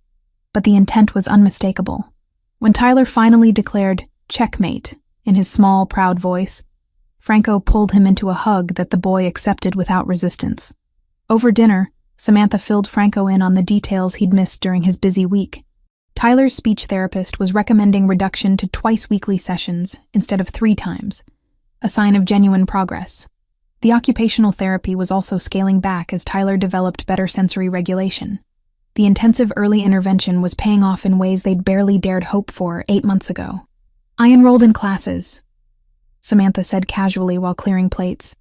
but the intent was unmistakable. When Tyler finally declared "checkmate" in his small, proud voice, Franco pulled him into a hug that the boy accepted without resistance. Over dinner, Samantha filled Franco in on the details he'd missed during his busy week. Tyler's speech therapist was recommending reduction to twice-weekly sessions instead of 3 times, a sign of genuine progress. The occupational therapy was also scaling back as Tyler developed better sensory regulation. The intensive early intervention was paying off in ways they'd barely dared hope for 8 months ago. "I enrolled in classes," Samantha said casually while clearing plates.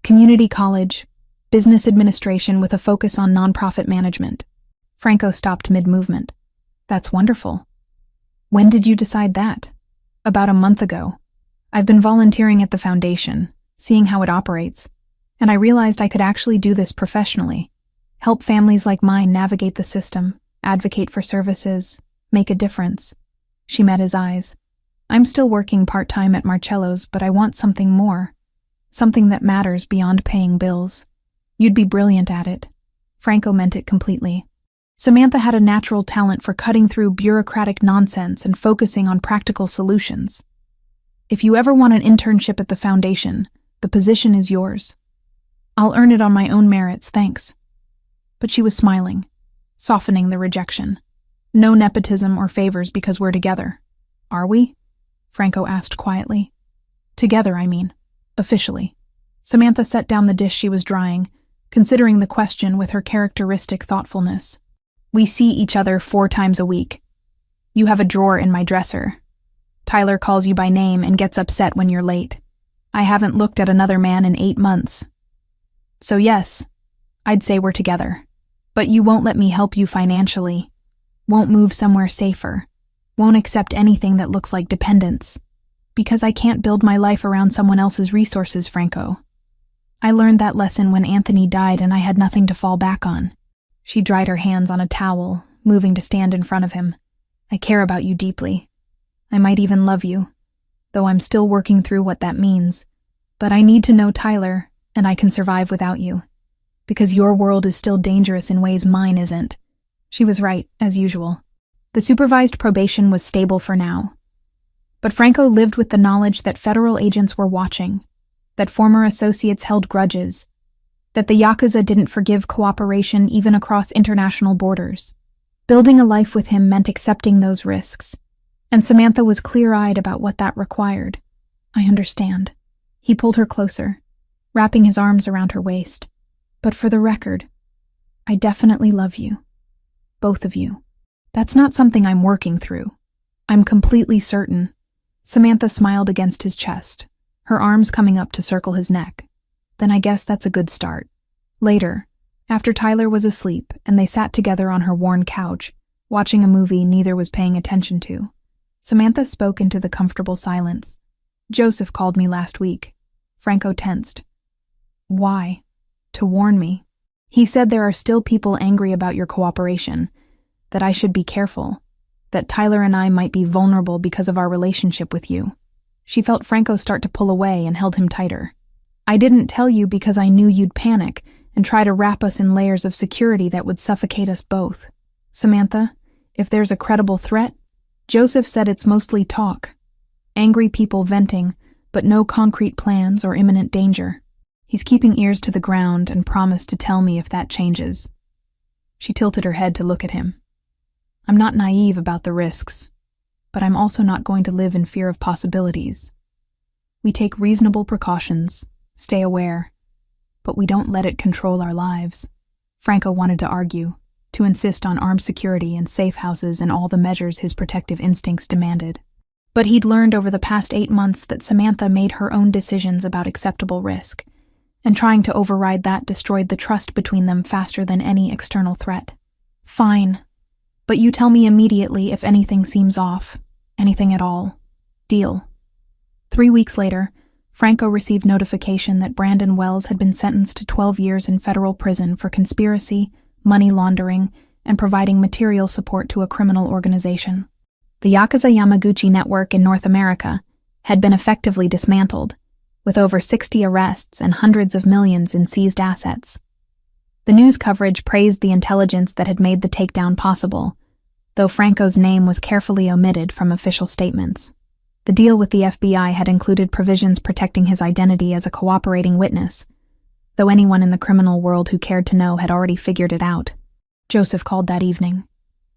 "Community college, business administration with a focus on nonprofit management." Franco stopped mid-movement. "That's wonderful. When did you decide that?" "About a month ago. I've been volunteering at the foundation, seeing how it operates, and I realized I could actually do this professionally. Help families like mine navigate the system, advocate for services, make a difference." She met his eyes. "I'm still working part-time at Marcello's, but I want something more. Something that matters beyond paying bills. You'd be brilliant at it." Franco meant it completely. Samantha had a natural talent for cutting through bureaucratic nonsense and focusing on practical solutions. "If you ever want an internship at the foundation, the position is yours. I'll earn it on my own merits, thanks." But she was smiling, softening the rejection. No nepotism or favors because we're together. Are we? Franco asked quietly. Together, I mean. Officially. Samantha set down the dish she was drying, considering the question with her characteristic thoughtfulness. We see each other 4 times a week. You have a drawer in my dresser. Tyler calls you by name and gets upset when you're late. I haven't looked at another man in 8 months. So yes, I'd say we're together. But you won't let me help you financially. Won't move somewhere safer. Won't accept anything that looks like dependence. Because I can't build my life around someone else's resources, Franco. I learned that lesson when Anthony died and I had nothing to fall back on. She dried her hands on a towel, moving to stand in front of him. I care about you deeply. I might even love you, though I'm still working through what that means. But I need to know Tyler, and I can survive without you. Because your world is still dangerous in ways mine isn't. She was right, as usual. The supervised probation was stable for now. But Franco lived with the knowledge that federal agents were watching, that former associates held grudges, that the Yakuza didn't forgive cooperation even across international borders. Building a life with him meant accepting those risks, and Samantha was clear-eyed about what that required. I understand. He pulled her closer, wrapping his arms around her waist. But for the record, I definitely love you. Both of you. That's not something I'm working through. I'm completely certain. Samantha smiled against his chest, her arms coming up to circle his neck. Then I guess that's a good start. Later, after Tyler was asleep and they sat together on her worn couch, watching a movie neither was paying attention to, Samantha spoke into the comfortable silence. Joseph called me last week. Franco tensed. Why? To warn me. He said there are still people angry about your cooperation, that I should be careful, that Tyler and I might be vulnerable because of our relationship with you. She felt Franco start to pull away and held him tighter. I didn't tell you because I knew you'd panic and try to wrap us in layers of security that would suffocate us both. Samantha, if there's a credible threat, Joseph said it's mostly talk. Angry people venting, but no concrete plans or imminent danger. He's keeping ears to the ground and promised to tell me if that changes. She tilted her head to look at him. I'm not naive about the risks, but I'm also not going to live in fear of possibilities. We take reasonable precautions, stay aware, but we don't let it control our lives. Franco wanted to argue, to insist on armed security and safe houses and all the measures his protective instincts demanded. But he'd learned over the past 8 months that Samantha made her own decisions about acceptable risk, and trying to override that destroyed the trust between them faster than any external threat. Fine, but you tell me immediately if anything seems off, anything at all. Deal. 3 weeks later, Franco received notification that Brandon Wells had been sentenced to 12 years in federal prison for conspiracy, money laundering, and providing material support to a criminal organization. The Yakuza Yamaguchi network in North America had been effectively dismantled, with over 60 arrests and hundreds of millions in seized assets. The news coverage praised the intelligence that had made the takedown possible, though Franco's name was carefully omitted from official statements. The deal with the FBI had included provisions protecting his identity as a cooperating witness, though anyone in the criminal world who cared to know had already figured it out. Joseph called that evening.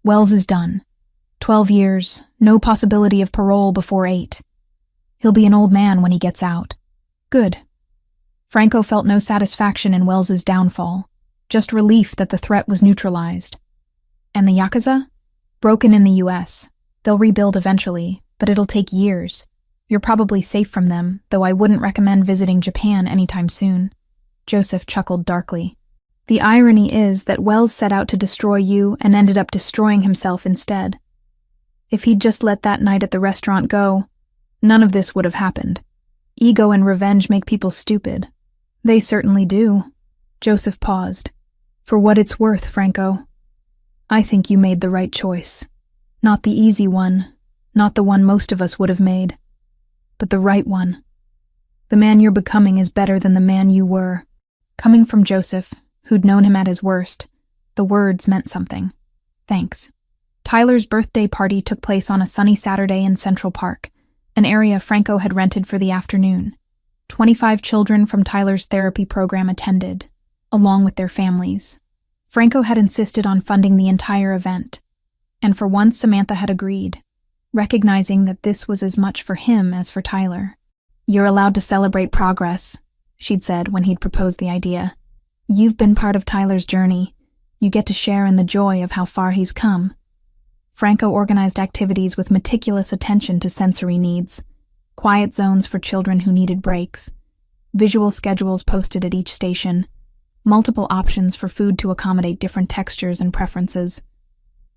Wells is done. 12 years, no possibility of parole before 8. He'll be an old man when he gets out. Good. Franco felt no satisfaction in Wells's downfall, just relief that the threat was neutralized. And the Yakuza? Broken in the US. They'll rebuild eventually, but it'll take years. You're probably safe from them, though I wouldn't recommend visiting Japan anytime soon. Joseph chuckled darkly. The irony is that Wells set out to destroy you and ended up destroying himself instead. If he'd just let that night at the restaurant go, none of this would have happened. Ego and revenge make people stupid. They certainly do. Joseph paused. For what it's worth, Franco, I think you made the right choice. Not the easy one, not the one most of us would have made, but the right one. The man you're becoming is better than the man you were. Coming from Joseph, who'd known him at his worst, the words meant something. Thanks. Tyler's birthday party took place on a sunny Saturday in Central Park, an area Franco had rented for the afternoon. 25 children from Tyler's therapy program attended, along with their families. Franco had insisted on funding the entire event, and for once Samantha had agreed, recognizing that this was as much for him as for Tyler. "You're allowed to celebrate progress," she'd said when he'd proposed the idea. "You've been part of Tyler's journey. You get to share in the joy of how far he's come." Franco organized activities with meticulous attention to sensory needs, quiet zones for children who needed breaks, visual schedules posted at each station, multiple options for food to accommodate different textures and preferences.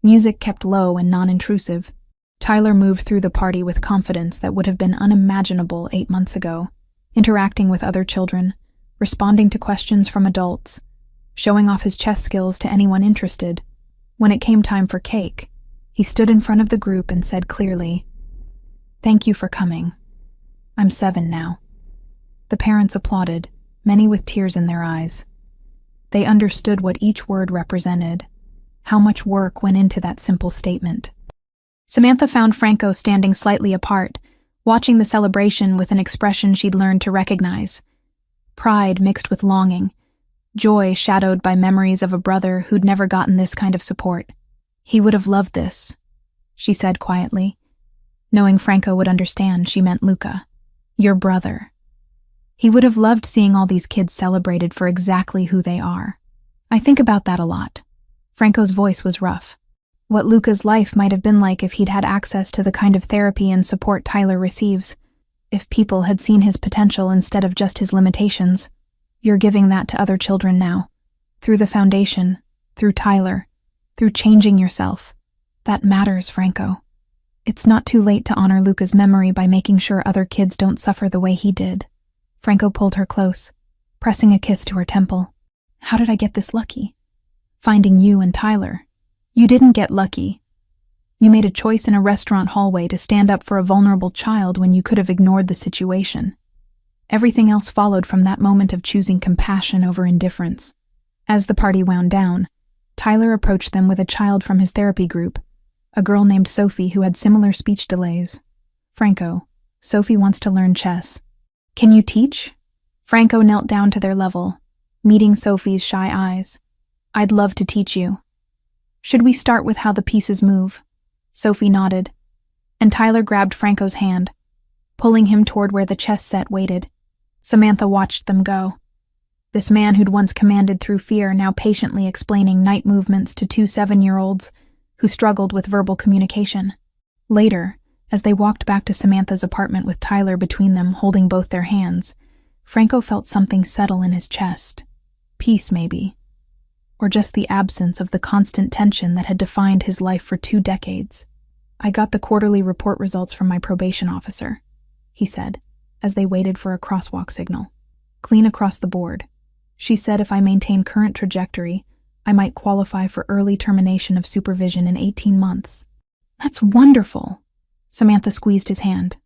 Music kept low and non-intrusive. Tyler moved through the party with confidence that would have been unimaginable 8 months ago, interacting with other children, responding to questions from adults, showing off his chess skills to anyone interested. When it came time for cake, he stood in front of the group and said clearly, "Thank you for coming. I'm 7 now." The parents applauded, many with tears in their eyes. They understood what each word represented, how much work went into that simple statement. Samantha found Franco standing slightly apart, watching the celebration with an expression she'd learned to recognize. Pride mixed with longing, joy shadowed by memories of a brother who'd never gotten this kind of support. "He would have loved this," she said quietly. Knowing Franco would understand, she meant Luca. "Your brother. He would have loved seeing all these kids celebrated for exactly who they are. I think about that a lot." Franco's voice was rough. What Luca's life might have been like if he'd had access to the kind of therapy and support Tyler receives. If people had seen his potential instead of just his limitations. "You're giving that to other children now. Through the foundation, through Tyler, through changing yourself. That matters, Franco. It's not too late to honor Luca's memory by making sure other kids don't suffer the way he did." Franco pulled her close, pressing a kiss to her temple. "How did I get this lucky? Finding you and Tyler. You didn't get lucky. You made a choice in a restaurant hallway to stand up for a vulnerable child when you could have ignored the situation. Everything else followed from that moment of choosing compassion over indifference." As the party wound down, Tyler approached them with a child from his therapy group, a girl named Sophie who had similar speech delays. "Franco, Sophie wants to learn chess. Can you teach?" Franco knelt down to their level, meeting Sophie's shy eyes. "I'd love to teach you. Should we start with how the pieces move?" Sophie nodded, and Tyler grabbed Franco's hand, pulling him toward where the chess set waited. Samantha watched them go. This man who'd once commanded through fear now patiently explaining knight movements to 2 7-year-olds who struggled with verbal communication. Later, as they walked back to Samantha's apartment with Tyler between them holding both their hands, Franco felt something settle in his chest. Peace, maybe. Or just the absence of the constant tension that had defined his life for 2 decades. "I got the quarterly report results from my probation officer," he said, as they waited for a crosswalk signal. "Clean across the board. She said if I maintain current trajectory, I might qualify for early termination of supervision in 18 months. "That's wonderful." Samantha squeezed his hand.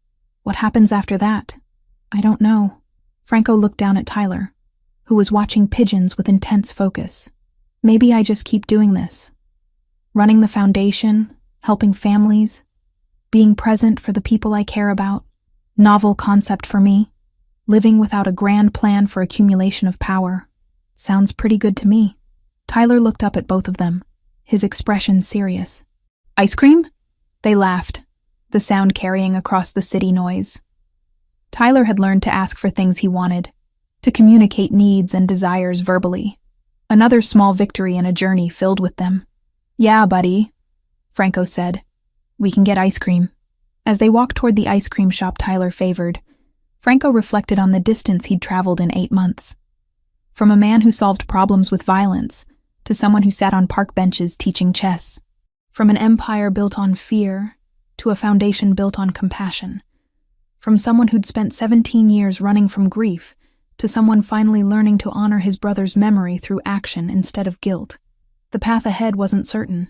"What happens after that?" "I don't know." Franco looked down at Tyler, who was watching pigeons with intense focus. "Maybe I just keep doing this. Running the foundation, helping families, being present for the people I care about. Novel concept for me. Living without a grand plan for accumulation of power. Sounds pretty good to me." Tyler looked up at both of them, his expression serious. "Ice cream?" They laughed, the sound carrying across the city noise. Tyler had learned to ask for things he wanted, to communicate needs and desires verbally. Another small victory in a journey filled with them. "Yeah, buddy," Franco said. "We can get ice cream." As they walked toward the ice cream shop Tyler favored, Franco reflected on the distance he'd traveled in 8 months. From a man who solved problems with violence to someone who sat on park benches teaching chess. From an empire built on fear to a foundation built on compassion. From someone who'd spent 17 years running from grief to someone finally learning to honor his brother's memory through action instead of guilt. The path ahead wasn't certain.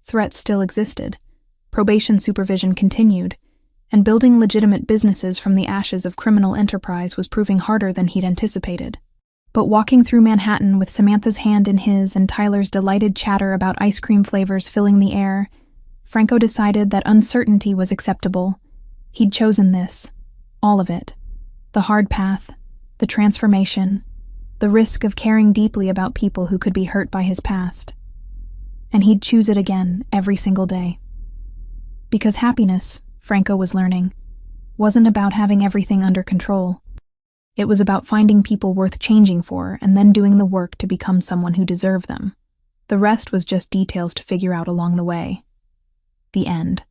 Threats still existed. Probation supervision continued, and building legitimate businesses from the ashes of criminal enterprise was proving harder than he'd anticipated. But walking through Manhattan with Samantha's hand in his and Tyler's delighted chatter about ice cream flavors filling the air, Franco decided that uncertainty was acceptable. He'd chosen this, all of it. The hard path, the transformation, the risk of caring deeply about people who could be hurt by his past. And he'd choose it again every single day. Because happiness, Franco was learning, wasn't about having everything under control. It was about finding people worth changing for and then doing the work to become someone who deserved them. The rest was just details to figure out along the way. The end.